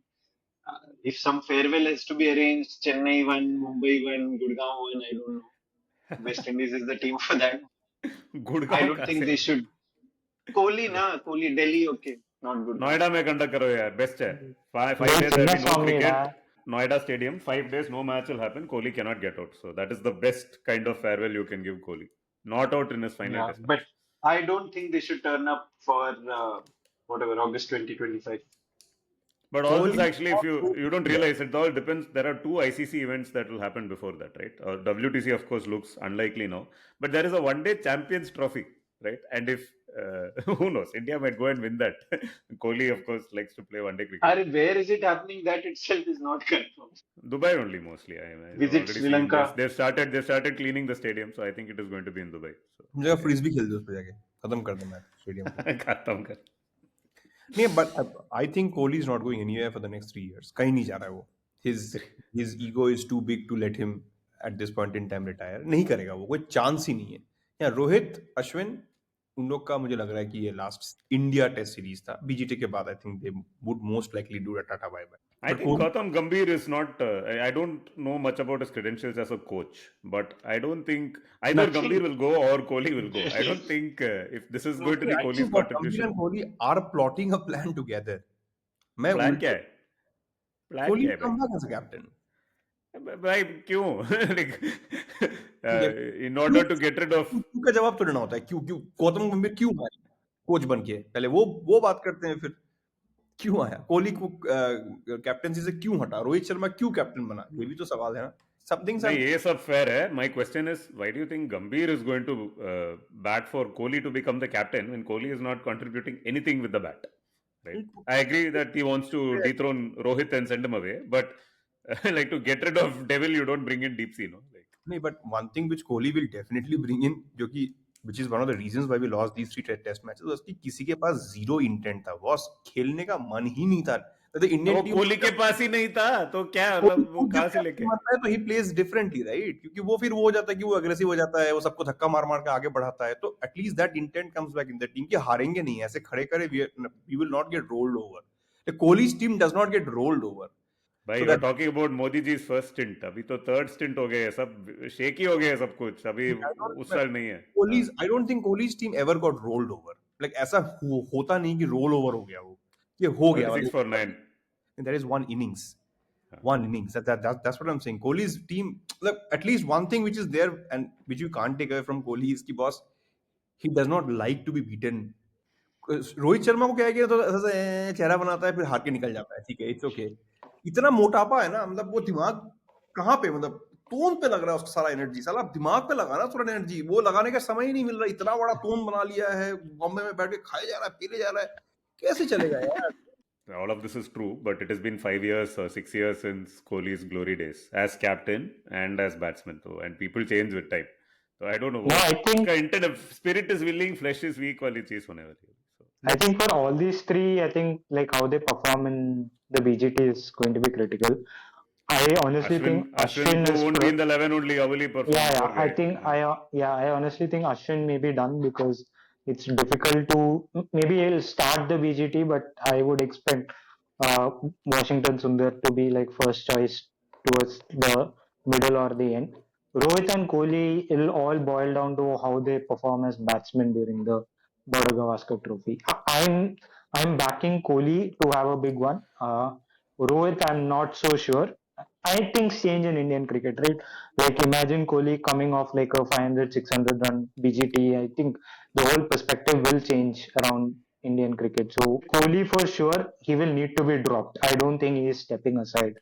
If some farewell has to be arranged, Chennai won, Mumbai won, Gurgaon won, I don't know. West Indies is the team for that. I Gurgaon don't कहाँ think से? they should. Kohli, Delhi, okay, not good. Noida में conduct करो यार, best है. Five Where days there will be no Chinnaswamy, cricket. Noida Stadium, 5 days no match will happen. Kohli cannot get out, so that is the best kind of farewell you can give Kohli. Not out in his final Yeah, Test match. but I don't think they should turn up for whatever August 2025. But all this Kohli actually, if you don't realize, it all depends. There are two ICC events that will happen before that, right? WTC of course looks unlikely now, but there is a one-day Champions Trophy, right? And if who knows, India might go and win that. Kohli of course likes to play one-day cricket. Where is it happening? That itself is not confirmed. Dubai only mostly. I Visit already Sri seen Lanka. They've started cleaning the stadium, so I think it is going to be in Dubai. So मुझे frisbee खेल दो उस पे जाके खत्म कर दो match stadium को खत्म कर. नहीं but I think Kohli is not going anywhere for the next 3 years कहीं नहीं जा रहा है वो his ego is too big to let him at this point in time retire नहीं करेगा वो कोई चांस ही नहीं है या रोहित अश्विन उन लोग का मुझे लग रहा है कि ये लास्ट इंडिया टेस्ट सीरीज था बीजीटी के बाद I think they would most likely do a tata bye bye I think Gautam Gambhir is not. I don't know much about his credentials as a coach, but I don't think either Nothing. Gambhir will go or Kohli will go. I don't think if this is going to be I Kohli's think Gambhir contribution. and Kohli are plotting a plan together मैं Plan क्या है? Plan Kohli क्या है कम भाई? As a captain भाई क्यों? Like, in order to get rid of. क्यों का जवाब तो देना होता है क्यों क्यों गौतम गंभीर क्यों आया कोच बन के पहले वो बात करते हैं फिर क्यों आया कोहली को कैप्टनसी से क्यों हटा रोहित शर्मा क्यों कैप्टन बना ये भी तो सवाल है ना समथिंग नहीं ये सब fair है. My question is, why do you think Gambhir is going to bat for Kohli to become the captain when Kohli is not contributing anything with the bat? Right? I agree that he wants to dethrone Rohit and send him away, but like to get rid of Devil, you don't bring in deep sea, no? Like, नहीं but one thing which Kohli will definitely bring in जो कि which is one of the reasons why we lost these 3 test matches उसकी किसी के पास zero intent था boss खेलने का मन ही नहीं था द इंडियन वो टीम कोहली के पास ही नहीं था तो क्या मतलब वो कहाँ से लेके है तो ही प्लेज डिफरेंटली राइट क्योंकि वो फिर वो हो जाता है कि वो अग्रेसिव हो जाता है वो सबको धक्का मार मार के आगे बढ़ाता है तो at least that intent comes back in the team कि हारेंगे नहीं ऐसे खड़े करे we will not get rolled over Kohli's team does not get rolled over भाई So you are that- talking about Modi ji first stint अभी तो थर्ड स्टिंट हो गए सब शेकी हो गए सब कुछ अभी उस साल नहीं है Kohli's, I don't think Kohli's team ever got rolled over. Like ऐसा होता नहीं कि roll over हो गया वो ये हो गया 6 for 9 that is one innings that's what I'm saying Kohli's team look at least one thing which is there and which you can't take away from Kohli is कि boss he does not like to be beaten Rohit Sharma को क्या है कि तो ऐसा चेहरा बनाता है फिर हार के निकल जाता है ठीक है इट्स ओके इतना मोटापा है ना मतलब वो दिमाग कहाँ पे मतलब तोन पे लग रहा है उसका सारा एनर्जी साला दिमाग पे लगाना थोड़ा एनर्जी वो लगाने का समय ही नहीं मिल रहा इतना बड़ा तोन बना लिया है बॉम्बे में बैठ के खाए जा रहा है पीले जा रहा है कैसे चलेगा यार all of this is true but it has been 5 years or 6 years since Kohli's glory days as captain and as batsman so and people change with time so I don't know No, I think- उसका intent of spirit is willing flesh is weak वाली चीज होने वाली है so I think for all these three, I think like how they perform in the BGT is going to be critical. I honestly think Ashwin Ashwin too is won't be in the 11 only. Avali yeah, performed, poor yeah. I guy. think I honestly think Ashwin may be done because it's difficult to maybe he'll start the BGT, but I would expect uh, Washington Sundar to be like first choice towards the middle or the end. Rohit and Kohli, it'll all boil down to how they perform as batsmen during the Bavuma-Ganguly Trophy. I'm backing Kohli to have a big one. Rohit, I'm not so sure. I think change in Indian cricket, right? Like imagine Kohli coming off like a 500, 600 run BGT. I think the whole perspective will change around Indian cricket. So Kohli for sure, he will need to be dropped. I don't think he is stepping aside.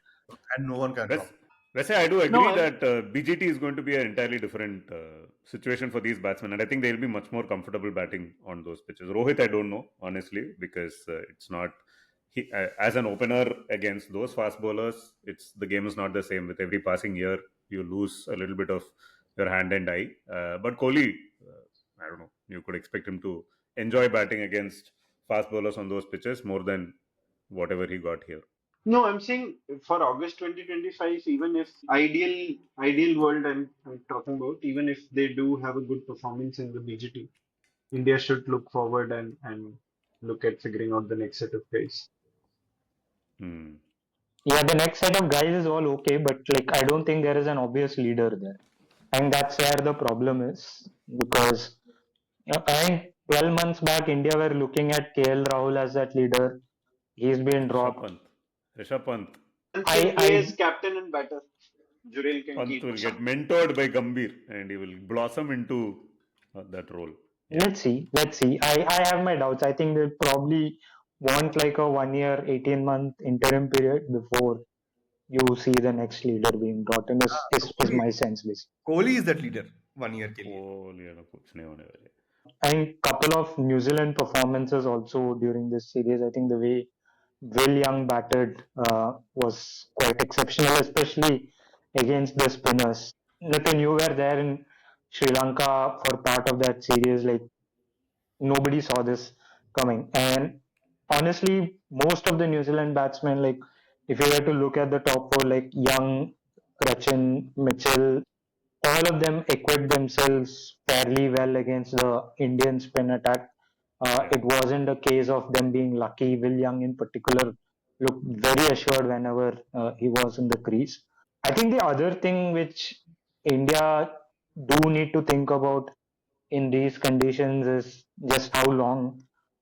and no one can Wes, drop. Wes, I do No, agree I'm that BGT is going to be an entirely different situation for these batsmen, and I think they'll be much more comfortable batting on those pitches. Rohit, I don't know honestly because it's not he as an opener against those fast bowlers. It's the game is not the same. With every passing year, you lose a little bit of your hand and eye. But Kohli, I don't know. You could expect him to enjoy batting against fast bowlers on those pitches more than whatever he got here. no, I'm saying for August 2025, even if ideal world I'm talking about, even if they do have a good performance in the BGT, India should look forward and look at figuring out the next set of guys. Hmm. Yeah, the next set of guys is all okay, but like I don't think there is an obvious leader there. And that's where the problem is because I think 12 months back, India were looking at KL Rahul as that leader. He's been Rishabh dropped. Pant. Rishabh Pant. Pant can play as I captain and batter. Jurel can Pant keep. will get mentored by Gambhir and he will blossom into that role. Yeah. let's see. I have my doubts. I think they'll probably want like a 1 year, 18-month interim period before you see the next leader being brought in. So Is my sense basically. Kohli is that leader 1 year के लिए. कोहली का कुछ नहीं होने वाले. I think couple of New Zealand performances also during this series. I think the way Will Young batted was quite exceptional, especially against the spinners. Nitin, you were there in Sri Lanka for part of that series. Like nobody saw this coming. And honestly, most of the New Zealand batsmen, like if you were to look at the top four, like Young, Rachin, Mitchell, all of them equipped themselves fairly well against the Indian spin attack. Yeah. It wasn't a case of them being lucky. Will Young, in particular, looked very assured whenever he was in the crease. I think the other thing which India do need to think about in these conditions is just how long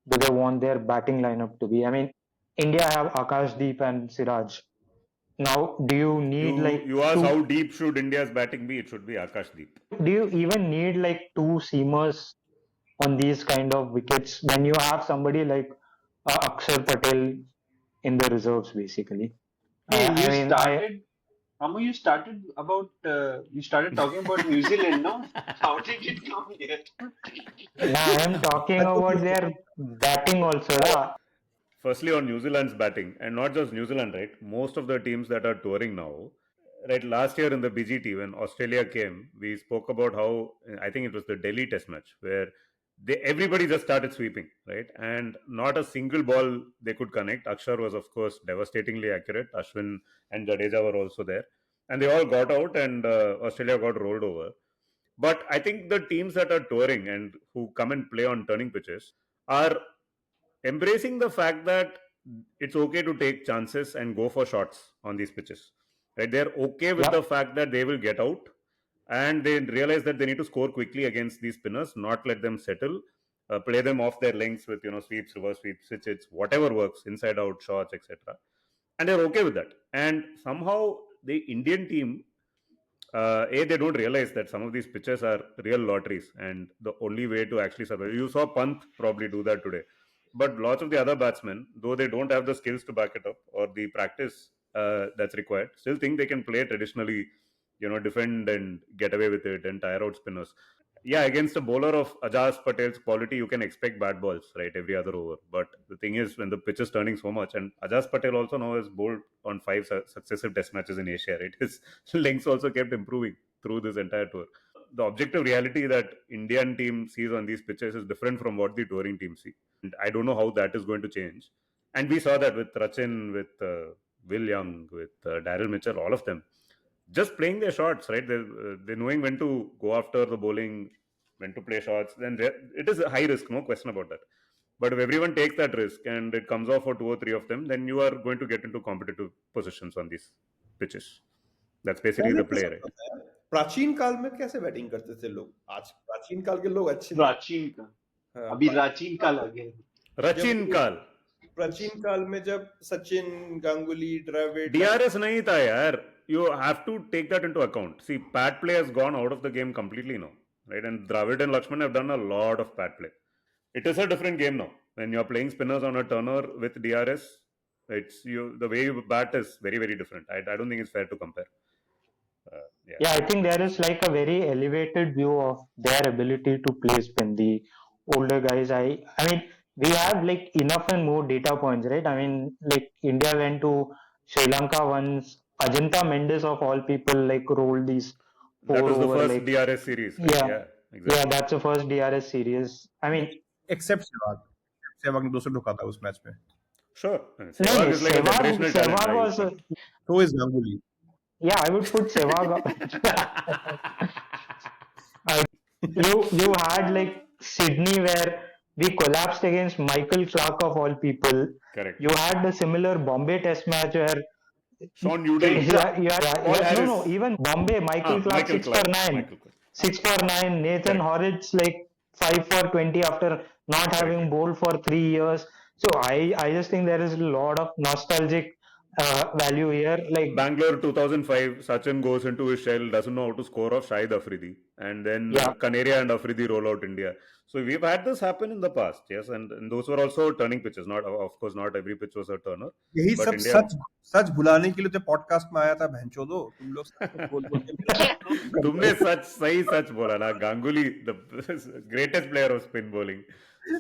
do they want their batting lineup to be. I mean, India have Akashdeep and Siraj. Now, do you need like You ask two? how deep should India's batting be? It should be Akashdeep. Do you even need like two seamers on these kind of wickets when you have somebody like Akshar Patel in the reserves, basically? Hey, I you mean, I started, Amu, you started talking about New Zealand, no? How did it come here? now I am talking I thought about you their batting also. La. Firstly, on New Zealand's batting, and not just New Zealand, right? Most of the teams that are touring now, right? Last year in the BGT, when Australia came, we spoke about how I think it was the Delhi Test match where everybody just started sweeping, right? And not a single ball they could connect. Akshar was, of course, devastatingly accurate. Ashwin and Jadeja were also there, and they all got out, and Australia got rolled over. But I think the teams that are touring and who come and play on turning pitches are embracing the fact that it's okay to take chances and go for shots on these pitches. Right? They're okay with the Yep. fact that they will get out and they realize that they need to score quickly against these spinners, not let them settle, play them off their lengths with sweeps, reverse sweeps, switches, whatever works, inside out shots, etc. And they're okay with that. And somehow the Indian team they don't realize that some of these pitches are real lotteries, and the only way to actually survive. You saw Pant probably do that today, but lots of the other batsmen, though they don't have the skills to back it up or the practice that's required, still think they can play traditionally, defend and get away with it and tire out spinners. Yeah, against a bowler of Ajaz Patel's quality, you can expect bad balls, right, every other over. But the thing is, when the pitch is turning so much, and Ajaz Patel also now has bowled on 5 successive test matches in Asia, right? His lengths also kept improving through this entire tour. The objective reality that Indian team sees on these pitches is different from what the touring team see. And I don't know how that is going to change. And we saw that with Rachin, with Will Young, with Daryl Mitchell, all of them, just playing their shots, right? They're knowing when to go after the bowling, when to play shots. Then it is a high risk, no question about that. But if everyone takes that risk and it comes off for 2 or 3 of them, then you are going to get into competitive positions on these pitches. That's basically the play, right? प्राचीन काल में कैसे batting करते थे लोग? आज प्राचीन काल के लोग अच्छे थे। प्राचीन काल, हाँ, अभी प्राचीन काल आ गया। रचीन काल, प्राचीन काल में जब सचिन, गांगुली, द्रविड़, DRS नहीं था यार. You have to take that into account. See, pad play has gone out of the game completely now, right? And Dravid and Lakshman have done a lot of pad play. It is a different game now. When you're playing spinners on a turner with DRS, the way you bat is very, very different. I don't think it's fair to compare. Yeah, I think there is like a very elevated view of their ability to play spin. The older guys, I mean, we have like enough and more data points, right? I mean, like India went to Sri Lanka once. Ajanta Mendes of all people like rolled these four That was the over, first like, DRS series. Right? yeah, exactly. yeah, that's the first DRS series. I mean, except Sehwag ने 200 ठोका था उस match में। Sure. no, Sehwag is like a generational talent. Sehwag right? was, So is Ganguly. yeah, I would put Sehwag. You had like Sydney where we collapsed against Michael Clark of all people. Correct. You had the similar Bombay Test match where Sean Newdale. no, even Bombay, Michael Clark Michael 6 Clark. for 9. Michael Clark. 6 for 9. Nathan Correct. Horrocks like 5 for 20 after not having bowled for 3 years. So I just think there is a lot of nostalgic value here. Like Bangalore 2005, Sachin goes into his shell, doesn't know how to score off Shahid Afridi, and then Yeah. Kaneria and Afridi roll out India. So we've had this happen in the past, yes, and those were also turning pitches. Not, of course, not every pitch was a turner. यही But सब India- सच भुलाने के लिए तो podcast में आया था भैंचोदो तुम लोग सच बोल बोल के तुमने सही सच बोला ना. Ganguly, the greatest player of spin bowling,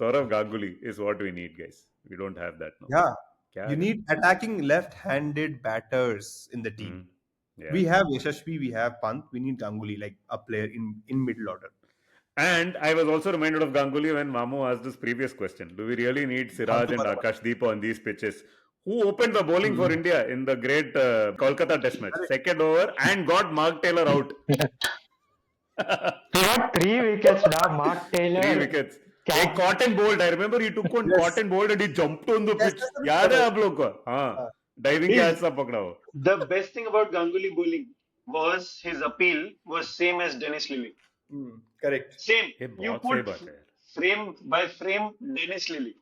Saurav Ganguly is what we need, guys. We don't have that now. Yeah, क्या you है? need attacking left-handed batters in the team. Yeah. We have Yashasvi, we have Pant, we need Ganguly, like a player in middle order. And I was also reminded of Ganguly when VaMu asked this previous question. Do we really need Siraj and Akashdeep on these pitches? Who opened the bowling for India in the great Kolkata Test match? Second over and got Mark Taylor out. he got 3 wickets now. Mark Taylor. 3 wickets. A cotton bowled. I remember he took one cotton bowled and he jumped on the pitch. याद है आप लोग को? हाँ. Diving catch सा पकड़ा वो. The best thing about Ganguly bowling was his appeal was same as Dennis Lilly. Correct. Same. ये You बहुत सही put बात है. frame by frame Dennis Lilly.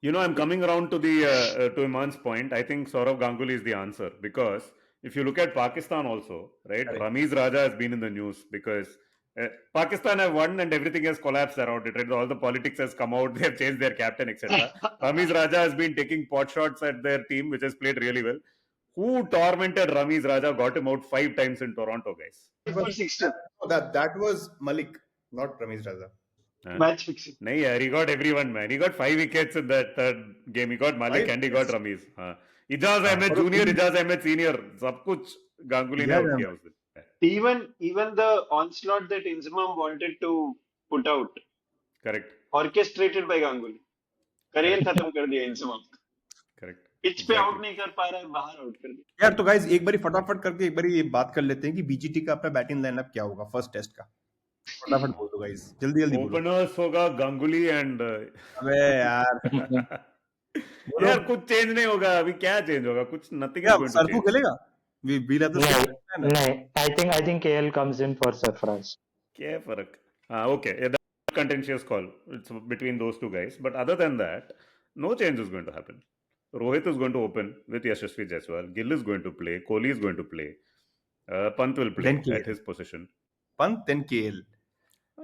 You know, I'm coming around to the to Iman's point. I think Saurav Ganguly is the answer, because if you look at Pakistan also, right? Correct. Ramiz Raja has been in the news because Pakistan have won and everything has collapsed around it. Right? All the politics has come out. They have changed their captain, etc. Ramiz Raja has been taking pot shots at their team, which has played really well. Who tormented Ramiz Raja? Got him out 5 times in Toronto, guys. For 16. That was Malik, not Ramiz Raza. Match fixing. Nahi yaar, he got everyone, man. He got 5 wickets in that third game. He got Malik 5 and he got Ramiz. Ijaz Ahmed Junior, Ijaz Ahmed Senior, सब कुछ Ganguly ने out किया उस दिन. Even the onslaught that Inzamam wanted to put out, Correct. orchestrated by Ganguly. Career खत्म कर दिया Inzamam. Correct. Pitch पे आउट नहीं कर पा रहा है, बाहर आउट कर दिया. यार तो गाइस एक बारी फटाफट करके एक बारी ये बात कर लेते हैं कि बीजीटी का अपना बैटिंग लाइनअप क्या होगा फर्स्ट टेस्ट का. फटाफट बोल दो गाइस, जल्दी जल्दी बोलो. Openers होगा Ganguly and अबे यार यार कुछ चेंज नहीं होगा. अभी क्या चेंज होगा? कुछ nothing is क्या going to सरफू change. खेलेगा? We'll have the No, I think KL comes in for Sarfaraz. क्या फर्क? Okay. Yeah, that's a contentious call. It's between those two guys. But other than that, no change is going to happen. Rohit is going to open with Yashasvi Jaiswal. Gill is going to play. Kohli is going to play. Pant will play Then KL. at his position. Pant then KL.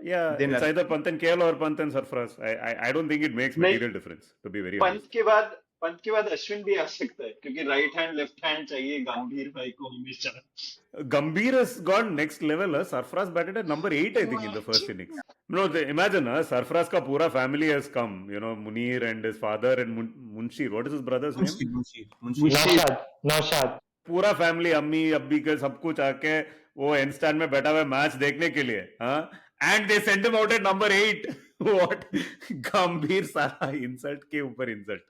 Yeah, Then it's either Pant and KL or Pant and Sarfaraz. I don't think it makes material difference, to be very honest. Pant के बाद अश्विन भी आ सकता है क्योंकि right hand left hand चाहिए गंभीर भाई को हमेशा. Gambhir has gone next level. Sarfaraz batted at number 8, I think, in the first innings. No, imagine, Sarfaraz ka pura family has come. You know, Munir and his father and Munshir. What is his brother's name? Naushad. पूरा family, अम्मी अब्बी के सब कुछ आके वो and stand में बैठा हुआ मैच देखने के लिए. And they sent him out at number 8. What? Gambhir साला insult के ऊपर insult.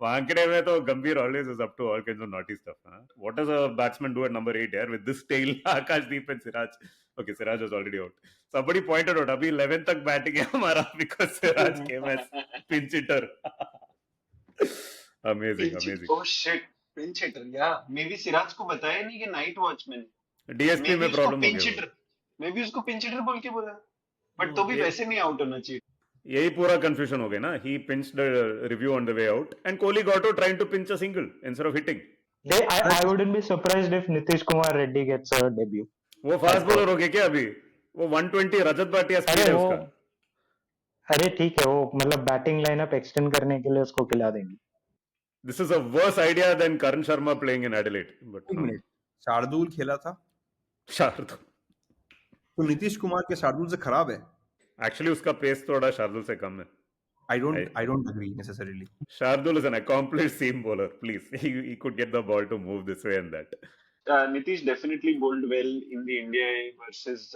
वांकड़े में तो Gambhir always is up to all kinds of naughty stuff. Huh? What does a batsman do at number 8 here with this tail? Akashdeep and Siraj. Okay, Siraj was already out. Somebody pointed out, अभी 11 तक batting है हमारा because Siraj came as pinch hitter. Amazing. Oh shit, pinch hitter. Yeah, maybe Siraj को बताया नहीं कि night watchman. DSP में problem हो pinch गया. hitter. Maybe उसको pinch hitter बोल के बोला. But तो भी वैसे नहीं out होना चाहिए. यही पूरा confusion हो गया ना. He pinched the review on the way out, and Kohli got out trying to pinch a single instead of hitting. I wouldn't be surprised if Nitish Kumar Reddy gets a debut. वो fast bowler हो गया क्या अभी? वो 120 रजत Bhatia speed है उसका. अरे ठीक है, वो मतलब बैटिंग लाइनअप एक्सटेंड करने के लिए उसको खिला देंगे. This is a worse idea than Karan Sharma playing in Adelaide. But एक मिनट, शार्दुल खेला था. शार्दुल तो नीतीश कुमार के शार्दुल से खराब है. Actually उसका पेस थोड़ा शार्दुल से कम है. I don't agree necessarily. Shardul is an accomplished seam bowler. Please, he could get the ball to move this way and that. Nitish definitely bowled well in the India versus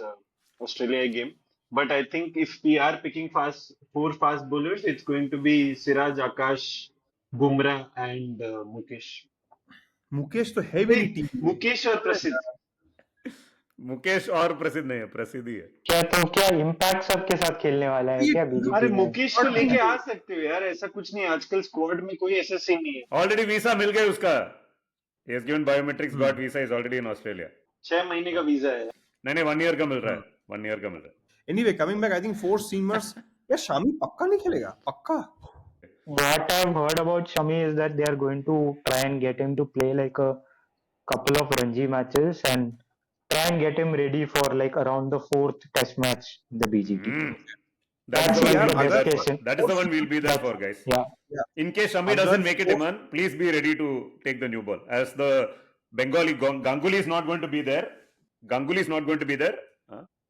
Australia game. But I think if we are picking four fast bowlers, it's going to be Siraj, Akash, Bumrah, and Mukesh. Mukesh तो है भी नहीं team. Mukesh और प्रसिद्ध. मुकेश और प्रसिद्ध नहीं है, प्रसिद्ध ही है. क्या इम्पैक्ट सबके साथ खेलने वाला है क्या बीजेपी? अरे मुकेश को लेके आ सकते हो यार, ऐसा कुछ नहीं. आजकल स्क्वाड में कोई ऐसा सीन नहीं है. ऑलरेडी वीसा मिल गया उसका. He has given biometrics, got visa, is already in Australia. 6 महीने का वीजा है. नहीं 1 year का मिल रहा है. 1 year का मिल रहा है. Anyway, coming back, I think 4 seamers. यार शामी पक्का नहीं खेलेगा. पक्का. What I've heard about Shami is that they are going to try and get him to play like a couple of Ranji matches and try and get him ready for like around the 4th test match in the BGT. That is the one we'll be there for, guys. Yeah. In case Shami doesn't make it, Iman, please be ready to take the new ball. As the Bengali Ganguly is not going to be there.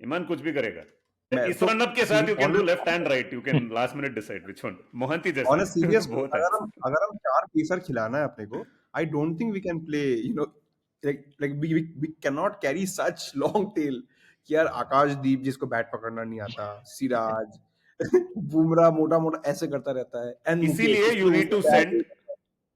Iman कुछ भी करेगा. इस run up के साथ you can do left and right. You can last minute decide which one. Mohanty जैसा. On a serious note, अगर हम 4 pacer खिलाना है अपने को, I don't think we can play, like we cannot carry such long tail कि यार आकाशदीप जिसको बैट पकड़ना नहीं आता, सिराज, बुमराह मोटा ऐसे करता रहता है. And इसीलिए you need to send.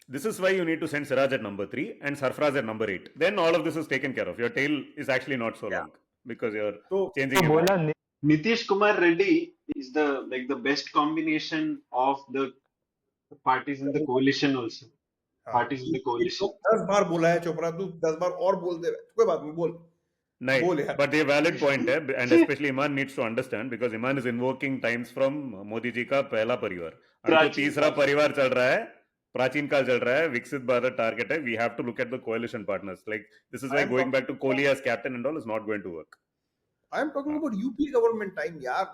This is why you need to send Siraj at number 3 and Sarfraz at number 8. Then all of this is taken care of. Your tail is actually not so long because you're changing it. Nitish Kumar Reddy is the best combination of the parties in the coalition also. Parties in the coalition. 10 बार बोला है चोपड़ा, तू 10 बार और बोल दे. कोई बात नहीं, बोल. नहीं, but a valid point है, and especially Iman needs to understand because Iman is invoking times from Modi ji का पहला परिवार. अभी तो तीसरा परिवार चल रहा है, प्राचीन काल चल रहा है, विकसित भारत टारगेट है. We have to look at the coalition partners. Like this is why going back to Kohli as captain and all is not going to work. I am talking about UP government time, यार.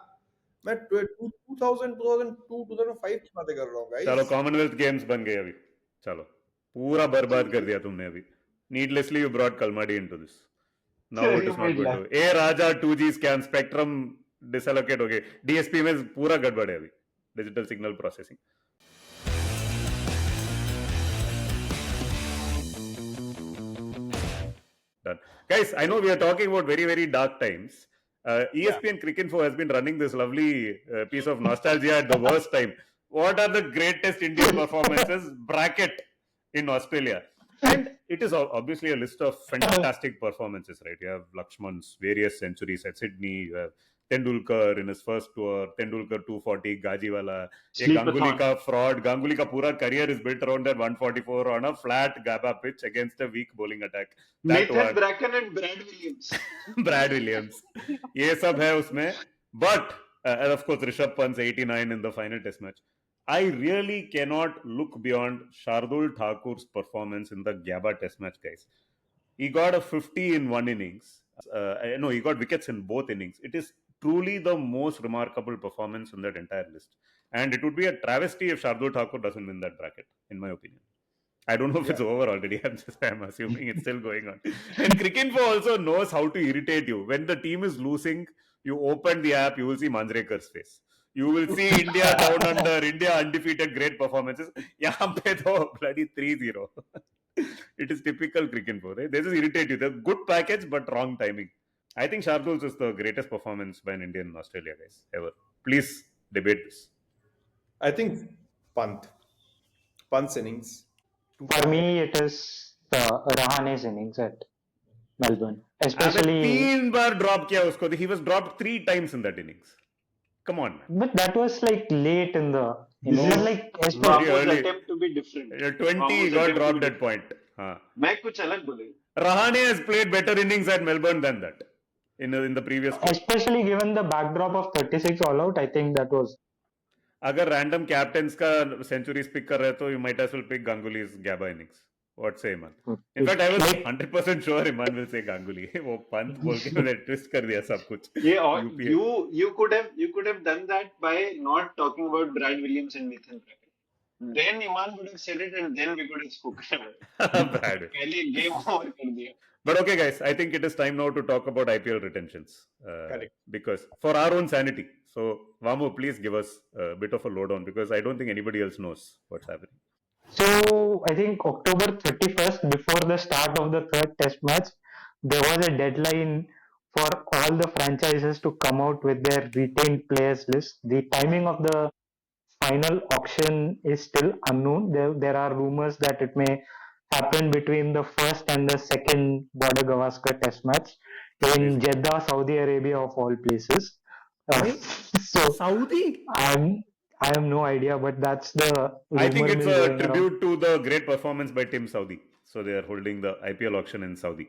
मैं 2000, 2002, 2005 की बातें कर रहा हूँ, guys. चलो Commonwealth games बन गए अभी. चलो पूरा बर्बाद कर दिया तुमने अभी. Needlessly you brought Kalmadi into this. Now it is not going to. A Raja 2G scam spectrum disallocate हो गए. DSP में पूरा गड़बड़ है अभी. Digital signal processing. Done. Guys, I know we are talking about very, very dark times. ESPN Cricinfo has been running this lovely piece of nostalgia at the worst time. What are the greatest Indian performances? Bracket in Australia. And it is obviously a list of fantastic performances, right? You have Lakshman's various centuries at Sydney. You have Tendulkar in his first tour, Tendulkar 240, Gajiwala. Ganguly ka fraud. Ganguly ka pura career is built around that 144 on a flat Gabba pitch against a weak bowling attack. Nathan Bracken and Brad Williams. Brad Williams. ये सब है उसमें. But, and of course, Rishabh Pant's 89 in the final test match. I really cannot look beyond Shardul Thakur's performance in the Gabba test match, guys. He got a 50 in one innings. No, he got wickets in both innings. It is truly the most remarkable performance in that entire list. And it would be a travesty if Shardul Thakur doesn't win that bracket, in my opinion. I don't know if it's over already. I'm assuming it's still going on. And Cricinfo also knows how to irritate you. When the team is losing, you open the app, you will see Manjrekar's face. You will see India down under, India undefeated, great performances. Yahan pe to bloody 3-0. It is typical Cricinfo, right? They just irritate you. They're good package, but wrong timing. I think Shardul's is the greatest performance by an Indian in Australia, guys, ever. Please debate this. I think Pant. Pant's innings. For me, it is Rahane's innings at Melbourne, अबे especially. 3 बार drop किया उसको. He was dropped 3 times in that innings. Come on, man. But that was like late in the This innings. No, But is like, very Vamu's early. attempt to be different. 20 Vamu's got attempt to dropped be at point. different. हाँ. मैं कुछ अलग बोलेगा. Rahane has played better innings at Melbourne than that in the previous squad. especially given the backdrop of 36 all out, I think that was. अगर random captains का centuries pick कर रहे तो you might as well pick Ganguly's Gabba innings. What say Iman? In fact I was Like, 100% sure Iman will say Ganguly. वो पंत बोल के मैंने twist कर दिया सब कुछ. Yeah, or UPA. you could have done that by not talking about Brad Williams and Nathan Brad. Then Iman would have said it, and then we could have spoken about it. Brad. पहले game over कर दिया. But okay, guys, I think it is time now to talk about IPL retentions. Correct. Because for our own sanity. So, Vamu, please give us a bit of a lowdown because I don't think anybody else knows what's happening. so I think October 31st, before the start of the third test match, there was a deadline for all the franchises to come out with their retained players list. The timing of the final auction is still unknown. There are rumors that it may happen between the first and the second Border Gavaskar test match in Jeddah, Saudi Arabia, of all places. So Saudi? I have no idea, but that's the I think rumor it's mill a going around. tribute to the great performance by Team Saudi. So they are holding the IPL auction in Saudi.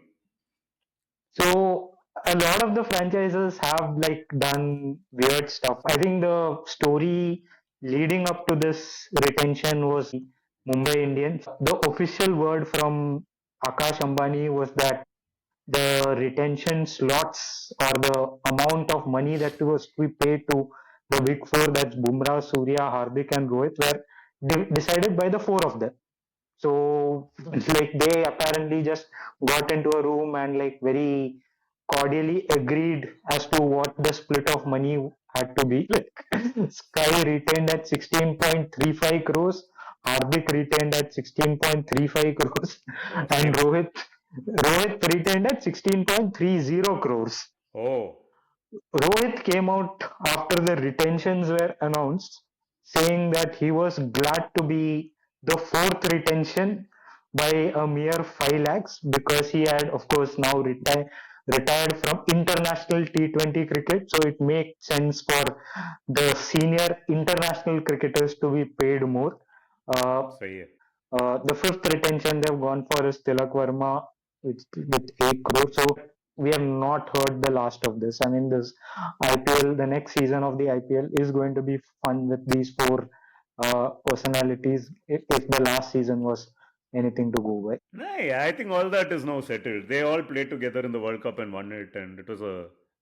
So a lot of the franchises have like done weird stuff. I think the story leading up to this retention was Mumbai Indians. The official word from Akash Ambani was that the retention slots or the amount of money that was to be paid to the big four, that's Bumrah, Surya, Hardik, and Rohit, were decided by the four of them. So, like, they apparently just got into a room and, like, very cordially agreed as to what the split of money had to be. Like, Sky retained at 16.35 crores, Hardik retained at 16.35 crores, and Rohit retained at 16.30 crores. Oh. Rohit came out after the retentions were announced, saying that he was glad to be the fourth retention by a mere 5 lakhs because he had, of course, now retired from international T20 cricket. So it makes sense for the senior international cricketers to be paid more. सही है. The fifth retention they've gone for is Tilak Verma with 8 crores. So we have not heard the last of this. I mean, this IPL, the next season of the IPL is going to be fun with these four personalities if the last season was anything to go by. No, I think all that is now settled. They all played together in the World Cup and won it, and it was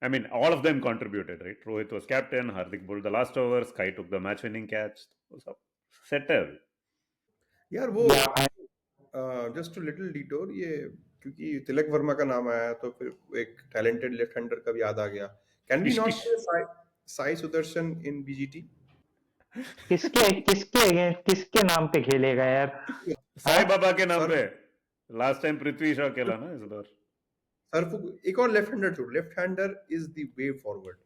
I mean, all of them contributed, right? Rohit was captain, Hardik bowled the last over, Sky took the match-winning catch. It was settled. यार वो Yeah, just a little detour ये क्योंकि तिलक वर्मा का नाम आया तो फिर एक टैलेंटेड लेफ्ट हैंडर का भी याद आ गया. कैन वी नॉट से साई सुदर्शन इन बीजीटी? किसके नाम पे खेलेगा यार? साई बाबा के नाम पे. लास्ट टाइम पृथ्वी शॉ खेला ना इस बार. सर एक और लेफ्ट हैंडर छोड़. Left hander is the way forward.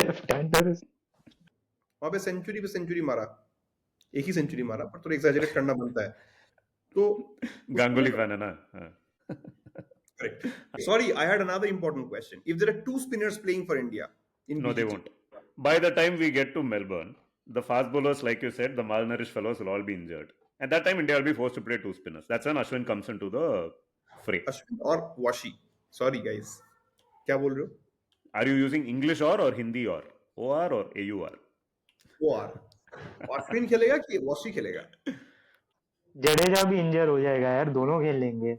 Left hander वहां पे सेंचुरी मारा. एक ही सेंचुरी मारा पर थोड़ा एक्सैजरेट करना बनता है. तो गांगुली फैन है ना. Correct. Sorry, I had another important question. If there are two spinners playing for India in No, they BGT, won't. By the time we get to Melbourne, the fast bowlers, like you said, the malnourished fellows will all be injured. At that time, India will be forced to play two spinners. That's when Ashwin comes into the fray. Ashwin or Washi. Sorry, guys. क्या बोल रहे हो? Are you using English or Hindi or OR or AUR? OR. Ashwin खेलेगा कि Washi खेलेगा? जडेजा भी इंजर हो जाएगा यार, दोनों खेल लेंगे.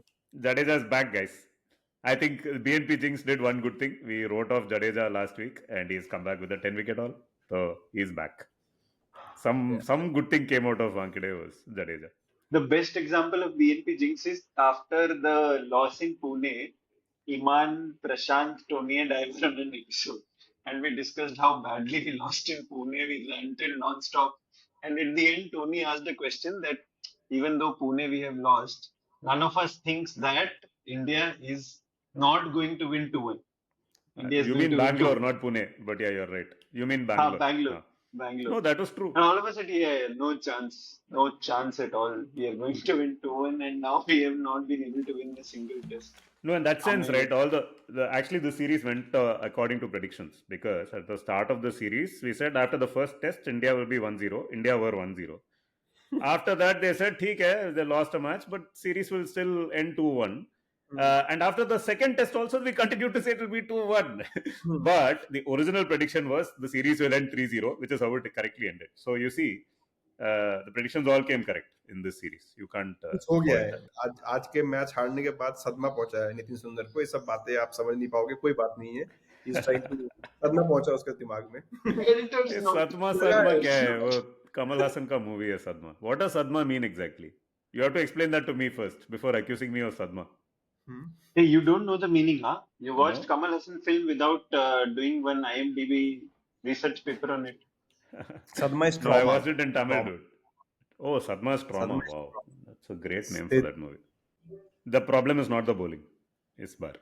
Jadeja's back, guys. I think BNP Jinx did one good thing. We wrote off Jadeja last week and he's come back with a 10-wicket haul. So he's back. Some good thing came out of Wankhede was Jadeja. The best example of BNP Jinx is after the loss in Pune, Iman, Prashant, Tony and I were on an episode and we discussed how badly we lost in Pune. We ranted non-stop and at the end Tony asked a question that even though Pune we have lost, none of us thinks that India is not going to win 2-1. India is You going mean to win Bangalore, 2-1. not Pune. But yeah, you're right. You mean Bangalore. Bangalore. Huh. Bangalore. No, that was true. And all of a sudden, yeah, no chance. No chance at all. We are going to win 2-1, and now we have not been able to win a single test. No, in that sense, Amazing. right? All actually the series went according to predictions, because at the start of the series we said after the first test India will be 1-0. India were 1-0. After that they said, "ठीक है, they lost a match, but series will still end 2-1." And after the second test also we continued to say it will be 2-1. But the original prediction was the series will end 3-0, which is how it correctly ended. So you see, the predictions all came correct in this series. You can't कुछ हो गया spoil है that. आज के match हारने के बाद सदमा पहुंचा है नितिन सुंदर को ये सब बातें आप समझ नहीं पाओगे कोई बात नहीं है इस टाइम सदमा पहुंचा उसके दिमाग में Editors ये note. सदमा सदमा क्या है? वो कमल हासन का मूवी है सदमा. What does sadma mean exactly? You have to explain that to me first before accusing me of sadma. Hey, you don't know the meaning, huh? You watched No. Kamal Hassan film without doing one IMDb research paper on it. सदमा is No, I trauma. watched it in Tamil, Trauma. dude. Oh, Sadma's Trauma. Sadma is Wow, trauma. that's a great name It- for that movie. The problem is not the bowling, it's bar.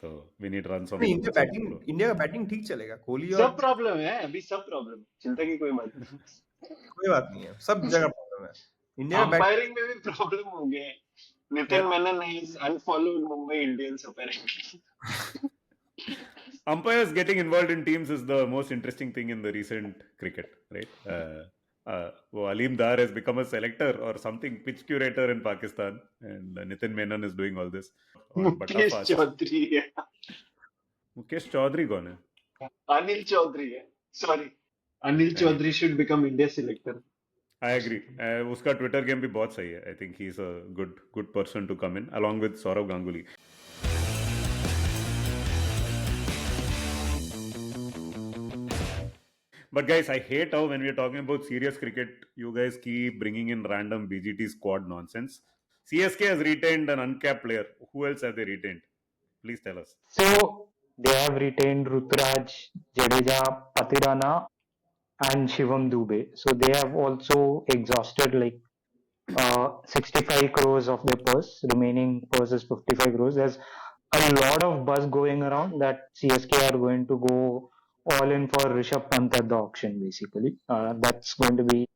So we need runs on the India bowling batting floor. India का batting ठीक चलेगा कोहली सब और problem है अभी सब problem चिंता की कोई बात नहीं कोई बात नहीं है सब जगह प्रॉब्लम है इंडिया का बैटिंग अंपायरिंग में भी प्रॉब्लम हो गए Nitin Menon has unfollowed Mumbai Indians apparently. Umpires getting involved in teams is the most interesting thing in the recent cricket, right? Aleem Dar has become a selector or something, pitch curator in Pakistan, and Nitin Menon is doing all this on Bata Mukesh Fast. Chaudhary है Mukesh Chaudhary कौन है? अनिल चौधरी है sorry Anil Chaudhary should become India selector I agree. उसका Twitter game भी बहुत सही है. I think he's a good person to come in along with Saurav Ganguly. But guys, I hate how when we are talking about serious cricket, you guys keep bringing in random BGT squad nonsense. CSK has retained an uncapped player. Who else have they retained? Please tell us. So they have retained Ruturaj, Jadeja, Patirana, and Shivam Dubey. So they have also exhausted like 65 crores of their purse. Remaining purse is 55 crores. There's a lot of buzz going around that CSK are going to go all in for Rishabh Pant at the auction. Basically, that's going to be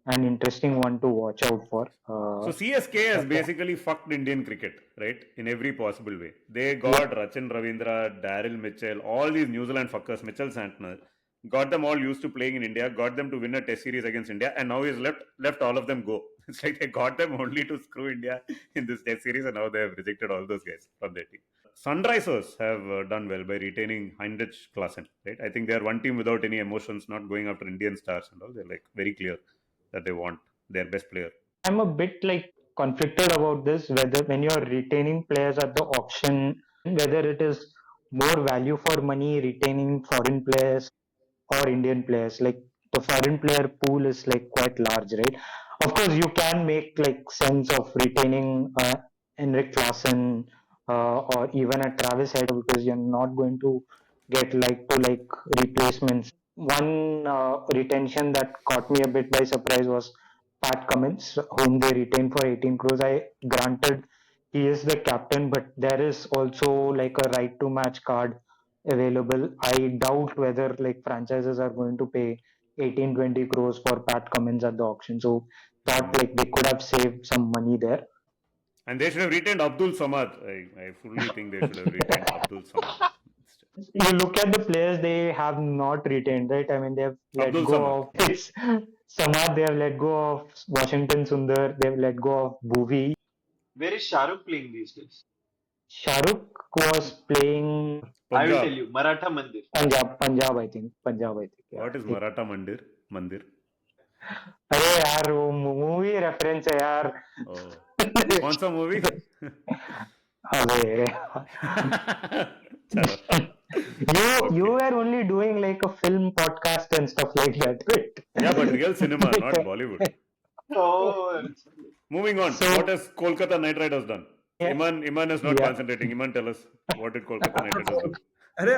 an interesting one to watch out for. So CSK has basically fucked Indian cricket, right? In every possible way. They got Rachin Ravindra, Daryl Mitchell, all these New Zealand fuckers, Mitchell Santner, got them all used to playing in India, got them to win a test series against India, and now he's left all of them go. It's like they got them only to screw India in this test series, and now they have rejected all those guys from their team. Sunrisers have done well by retaining Heinrich Klaasen, right? I think they are one team without any emotions, not going after Indian stars and all. They're like very clear that they want their best player. I'm a bit like conflicted about this, whether when you're retaining players at the auction, whether it is more value for money retaining foreign players or Indian players. Like the foreign player pool is like quite large, right? Of course, you can make like sense of retaining Henrik Klaasen or even a Travis Head because you're not going to get like replacements. One retention that caught me a bit by surprise was Pat Cummins, whom they retained for 18 crores. I granted he is the captain, but there is also like a right to match card available. I doubt whether like franchises are going to pay 18-20 crores for Pat Cummins at the auction. So thought like they could have saved some money there. And they should have retained Abdul Samad. I fully think they should have retained Abdul Samad. You look at the players they have not retained, right? I mean, they have let Abdul go Samad. of it's Samad, they have let go of Washington Sundar, they have let go of Bhuvi. Where is Shahrukh playing these days? Shahrukh was playing I will Punjab. tell you, Maratha Mandir. Punjab, I think. Yeah. What is Maratha Mandir? Mandir? अरे यार वो movie reference है यार Oh. कौन सा movie? अबे चलो. you were only doing like a film podcast and stuff like that, right? Yeah, but real cinema, not Bollywood. Oh, Moving on. So- What has Kolkata Knight Riders done? Yeah. Iman is not Yeah. concentrating. Iman, tell us, what did Kolkata Knight Riders do? अरे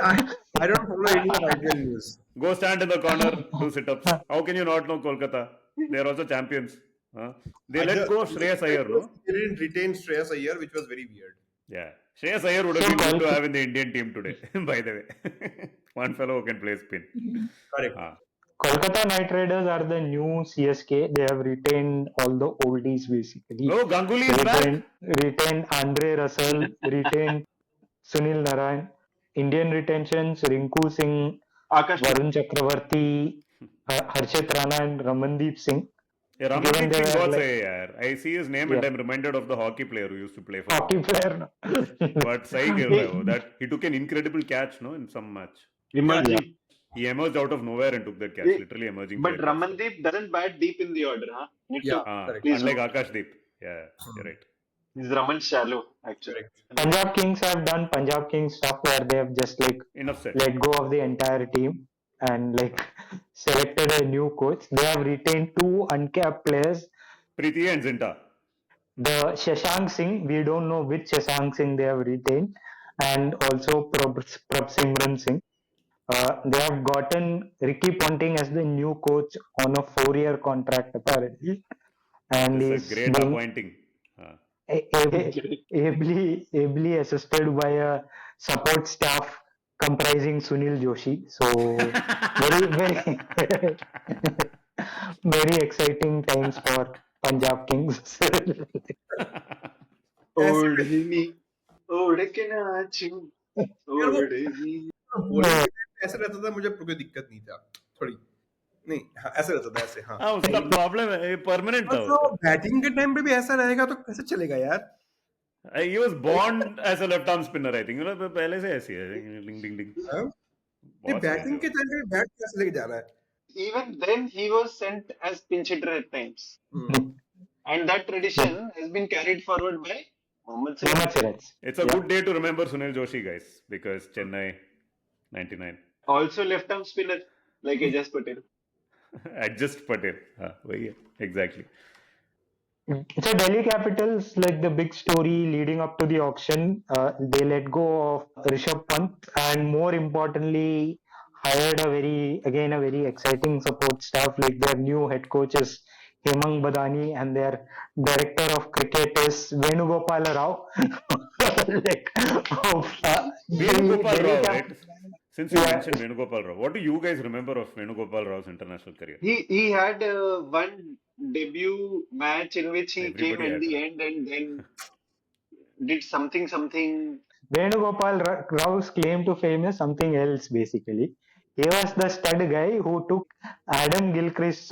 I don't follow any of IPL news. Go stand in the corner, do sit-ups. How can you not know Kolkata? They are also champions. Huh? They let go of Shreyas Iyer, no? They didn't retain Shreyas Iyer, which was very weird. Yeah. Shreyas Iyer would have So been good to Kol- have in the Indian team today, by the way. One fellow who can play spin. Correct. Ah. Kolkata Knight Riders are the new CSK. They have retained all the oldies basically. Oh, Ganguly is back. Retained Andre Russell, retained Sunil Narayan. Indian retentions: Rinku Singh, Akash Varun Chakravarti, Harshit Rana, and Ramandeep Singh. Yeah, Given Ramandeep they Singh were got like say, yaar. I see his name and yeah, I'm reminded of the hockey player who used to play for hockey India. player. But sahi khel raha hai wo. That he took an incredible catch, no, in some match. Yeah. emerging. He emerged out of nowhere and took that catch. Eh, Literally emerging to But a catch. Ramandeep doesn't bat deep in the order, huh? Need Yeah, to correct. please Unlike note. Akash Deep. Yeah, you're right. He's Raman shallow, actually. Correct. Punjab Kings have done Punjab Kings stuff where they have just like Enough said. let go of the entire team and like selected a new coach. They have retained two uncapped players. Preeti and Zinta. The Shashank Singh, we don't know which Shashank Singh they have retained, and also Prab Simran Singh. They have gotten Ricky Ponting as the new coach on a 4-year contract apparently, and This is a is great being appointing. ably assisted by a support staff comprising Sunil Joshi. So very very exciting times for Punjab Kings. ऐसे ओढ़ ली ओढ़ के नाचूं यार वो ओढ़ ली bowling के time ऐसा रहता था, मुझे कोई दिक्कत नहीं था थोड़ी, नहीं हाँ, ऐसा रहता था ऐसे हाँ। हाँ उसका प्रॉब्लम है परमानेंट था तो उसका. बैटिंग के टाइम पे भी ऐसा रहेगा तो कैसे चलेगा यार? He was born as a left arm spinner, I think. You know, पहले से ऐसी है. Ding ding ding. हाँ? ये बहुत बैटिंग crazy के टाइम पे बैट कैसे लेके जा रहा है? Even then, he was sent as pinch hitter at times. And that tradition has been carried forward by Mohammad Mohammad Siraj. Siraj. It's a good day to remember Sunil Joshi, guys, because Chennai 99. Also left arm spinner, like Ajaz Patel. Adjust Patel. वही है. Exactly. So Delhi Capitals, like the big story leading up to the auction, they let go of Rishabh Pant and more importantly hired a very exciting support staff. Like their new head coach is Hemang Badani and their director of cricket is Venugopal Rao. like, Venugopal Delhi Rao, Cap- right? Since you Yeah. mentioned Venugopal Rao, what do you guys remember of Venugopal Rao's international career? He had one debut match in which he came Everybody at had the that. end and then did something. Venugopal Rao's claim to fame is something else basically. He was the stud guy who took Adam Gilchrist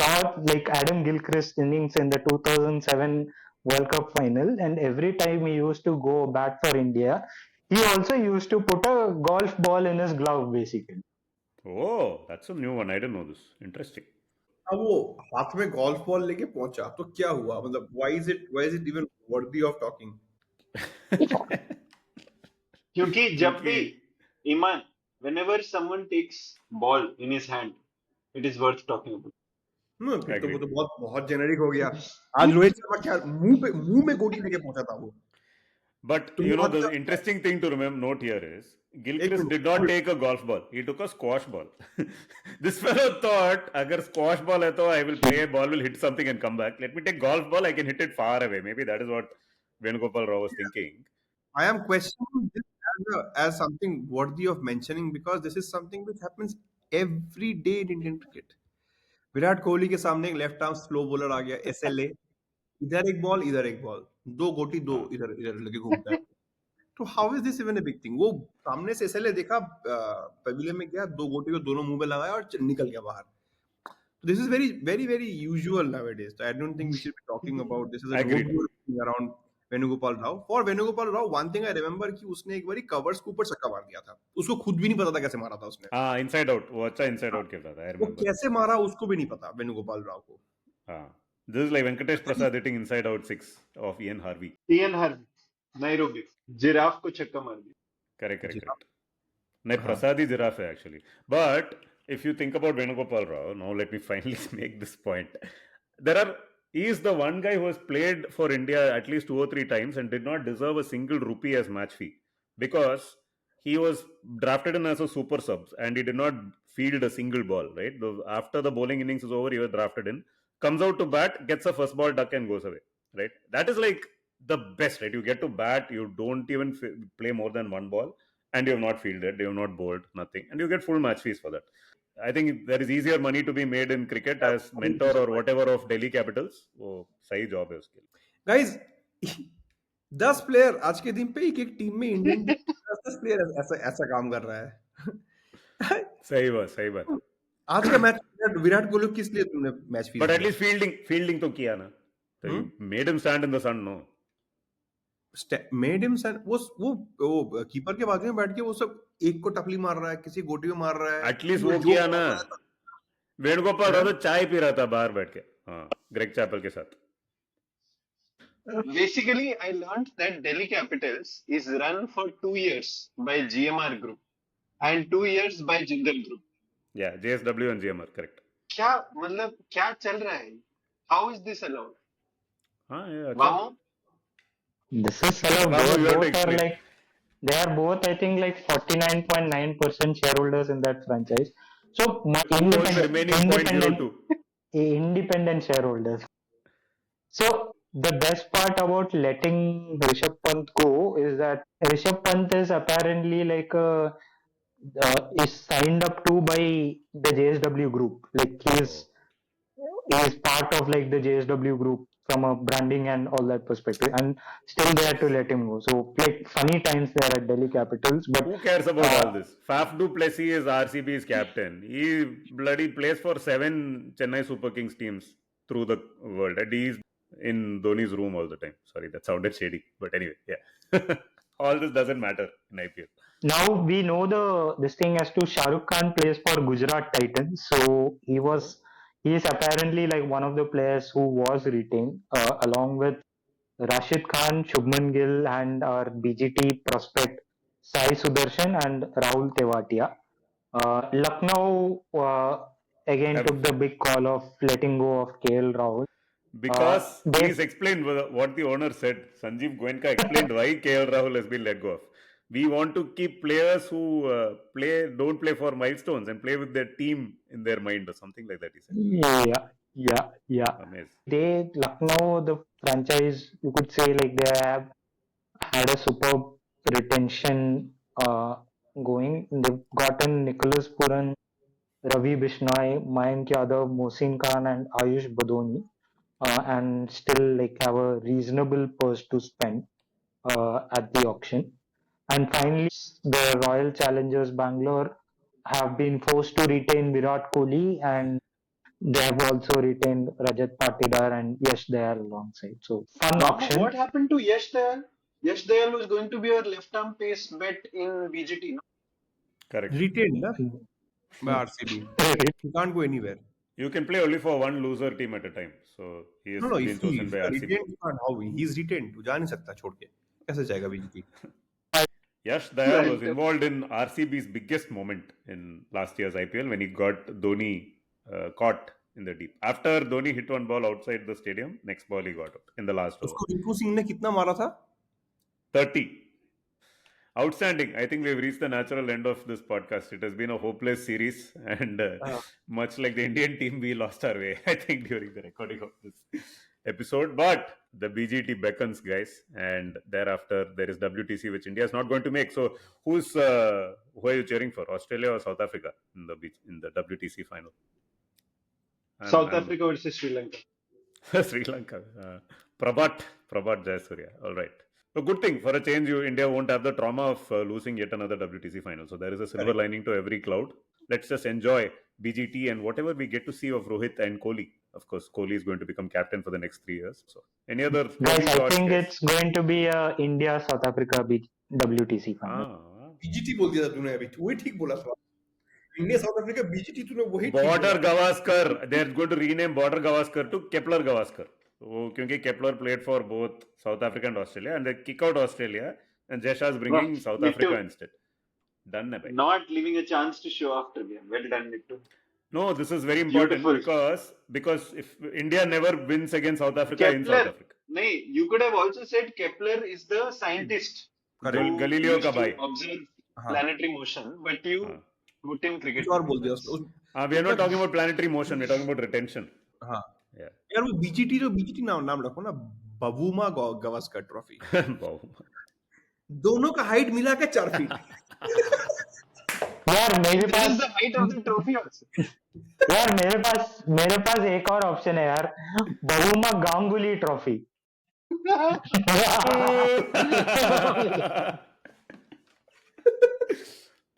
innings in the 2007 World Cup final, and every time he used to go bat for India, he also used to put a golf ball in his glove basically. Oh, that's a new one. I didn't know this. Interesting. अब वो हाथ में golf ball लेके पहुंचा तो क्या हुआ, मतलब why is it even worthy of talking? क्योंकि जब भी क्योंकि Iman, whenever someone takes ball in his hand, it is worth talking about. फिर तो वो Agreed. तो बहुत बहुत जेनेरिक हो गया। आज रोहित शर्मा क्या मुंह में गोटी लेके पहुंचा था वो। But तो you know, बहुत the interesting thing to remember note here is एक Gilchrist minute did not take a golf ball. He took a squash ball. This fellow thought, अगर squash ball है तो I will play a ball, will hit something and come back. Let me take golf ball, I can hit it far away. Maybe that is what Venugopal Rao was thinking. I am questioning this as something worthy of mentioning because this is something which happens every day in Indian cricket. Virat Kohli के सामने एक left arm slow bowler आ गया, SLA, इधर एक ball इधर एक ball, दो गोटी दो हाँ. इधर इधर लगे घूमता है। तो how is this even a big thing? वो सामने से SLA देखा, पवेलियन में गया, दो गोटी को दोनों मुंह में लगाया और निकल गया बाहर। This is very usual nowadays. So I don't think we should be talking about this as a Agreed. noteworthy thing around Venugopal Rao. For Venugopal Rao, one thing I remember कि उसने एक बारी कवर्स के ऊपर छक्का मार दिया था। उसको खुद भी नहीं पता था कैसे मारा था उसने। हाँ, inside out. वो अच्छा inside out खेलता था. I वो remember. कैसे मारा उसको भी नहीं पता वेणुगोपाल राव को। हाँ. This is like Venkatesh Prasad hitting inside out 6 of Ian Harvey. Ian Harvey, Nairobi, giraffe को छक्का मार दिया. Correct. नहीं, हाँ। Prasad ही giraffe है actually. But if you think about Venugopal Rao, now let me finally make this point. He is the one guy who has played for India at least 2 or 3 times and did not deserve a single rupee as match fee because he was drafted in as a super sub and he did not field a single ball, right? After the bowling innings is over, he was drafted in, comes out to bat, gets a first ball duck and goes away, right? That is like the best, right? You get to bat, you don't even play more than one ball, and you have not fielded, you have not bowled, nothing, and you get full match fees for that. I think there is easier money to be made in cricket as mentor or whatever of Delhi Capitals. वो सही job है उसके लिए. Guys 10 player आज के दिन पे एक टीम में इंडियन 10 प्लेयर ऐसा ऐसा काम कर रहा है. सही बात. आज का मैच विराट कोहली किस लिए तुमने match fees But at least fielding तो किया ना. So you made him stand in the sun, no? Made him वो कीपर के बाजू में बैठ के वो सब एक को टपली मार रहा है, किसी गोटी में मार रहा है. एटलीस्ट वो किया ना. वेणुगोपाल राव तो चाय पी रहा था बाहर बैठ के. हाँ, ग्रेग चैपल के साथ. Basically, I learned that Delhi Capitals is run for 2 years by GMR Group and 2 years by Jindal Group. Yeah, JSW and GMR, correct. क्या मतलब क्या चल रहा है? How is this allowed? हाँ, ये अच्छा. Vamu? This is allowed. Vamu, you have to Both are explain. like, they are both, I think, like 49.9% shareholders in that franchise. So Who owns the remaining 0.02? independent shareholders. So the best part about letting Rishabh Pant go is that Rishabh Pant is apparently like is signed up to by the JSW group. Like he is part of like the JSW group from a branding and all that perspective, and still they had to let him go. So like funny times there at Delhi Capitals. But Who cares about all this? Faf du Plessis is RCB's captain. He bloody plays for 7 Chennai Super Kings teams through the world. And he's in Dhoni's room all the time. Sorry, that sounded shady. But anyway, yeah. All this doesn't matter in IPL. now we know this thing as to Shah Rukh Khan plays for Gujarat Titans. So he is apparently like one of the players who was retained along with Rashid Khan, Shubman Gill, and our BGT prospect Sai Sudarshan and Rahul Tewatia. Lucknow again took the big call of letting go of KL Rahul. Because they- he's explained what the owner said. Sanjeev Goenka explained why KL Rahul has been let go of. We want to keep players who don't play for milestones and play with their team in their mind or something like that, he said. Yeah. Amazing. Lucknow, the franchise, you could say like they have had a superb retention going. They've gotten Nicholas Puran, Ravi Bishnoi, Mayank Yadav, Mohsin Khan, and Ayush Badoni, and still like have a reasonable purse to spend at the auction. And finally, the Royal Challengers Bangalore have been forced to retain Virat Kohli, and they have also retained Rajat Patidar and Yash Dayal alongside. So fun Vamu, auction. what happened to Yash Dayal? Yash Dayal was going to be our left arm pace bet in BGT, no? Correct. Retained by RCB. He can't go anywhere. You can play only for one loser team at a time. So he has No, been if chosen by RCB. retained, you can't. How he's retained? तू जा नहीं सकता छोड़ के. कैसे जाएगा BGT? Yash Dayal was involved in RCB's biggest moment in last year's IPL when he got Dhoni caught in the deep. After Dhoni hit one ball outside the stadium, next ball he got out in the last over. उसको रिंकू सिंह ने कितना मारा था? 30. Outstanding. I think we've reached the natural end of this podcast. It has been a hopeless series, and much like the Indian team, we lost our way, I think, during the recording of this episode. But the BGT beckons, guys, and thereafter there is WTC, which India is not going to make. So, who are you cheering for, Australia or South Africa in the WTC final? South Africa versus Sri Lanka. Sri Lanka. Prabhat Jayasuriya. All right. A good thing. For a change, India won't have the trauma of losing yet another WTC final. So there is a silver lining to every cloud. Let's just enjoy BGT and whatever we get to see of Rohit and Kohli. Of course, Kohli is going to become captain for the next 3 years. So, any other Guys, I think guys? it's going to be a India South Africa WTC final. BGT बोल दिया था तूने अभी. वही ठीक बोला था. India South Africa BGT तूने वही. Border Gavaskar. They're going to rename Border Gavaskar to Kepler Gavaskar. So, because Kepler played for both South Africa and Australia, and they kick out Australia, and Jesha is bringing South Africa instead. Done, bhai. Not leaving a chance to show off trivia. Well done, Nitin. No, this is very important because if India never wins against South Africa in South Africa. No, you could have also said Kepler is the scientist who Galileo used ka to bhai. observe planetary motion, but you put in cricket. और बोल दिया उसको. We are not talking about planetary motion. We are talking about retention. हाँ. Yeah. यार वो BGT नाम रखो ना. Bavuma-Gavaskar Trophy. Wow. दोनों का हाइट मिला के 4 फीट. यार मेरे That is pass the height of the trophy also. यार मेरे पास एक और ऑप्शन है यार, बहुमा गांगुली ट्रॉफी.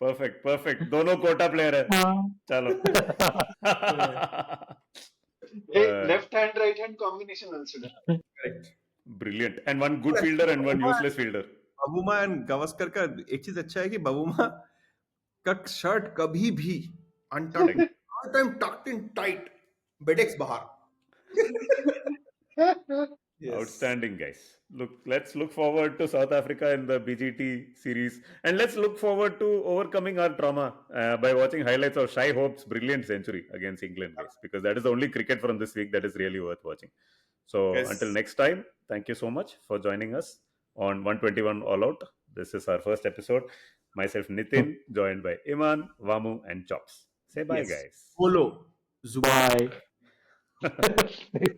परफेक्ट दोनों कोटा प्लेयर है. चलो. Left hand, right hand combination also. Correct. Brilliant. And one good fielder and one useless fielder. बबूमा and Gavaskar का एक चीज अच्छा है कि बबूमा का शर्ट कभी भी untucked, all time tucked in tight, बेडेक्स बाहर. Yes. Outstanding, guys. Let's look forward to South Africa in the BGT series, and let's look forward to overcoming our trauma by watching highlights of Shai Hope's brilliant century against England, guys, because that is the only cricket from this week that is really worth watching. So Yes. until next time, thank you so much for joining us on 121 All Out. This is our first episode. Myself, Nitin, joined by Iman, VaMu, and Chops. Say bye, Yes. guys. Follow Zubai. Bye.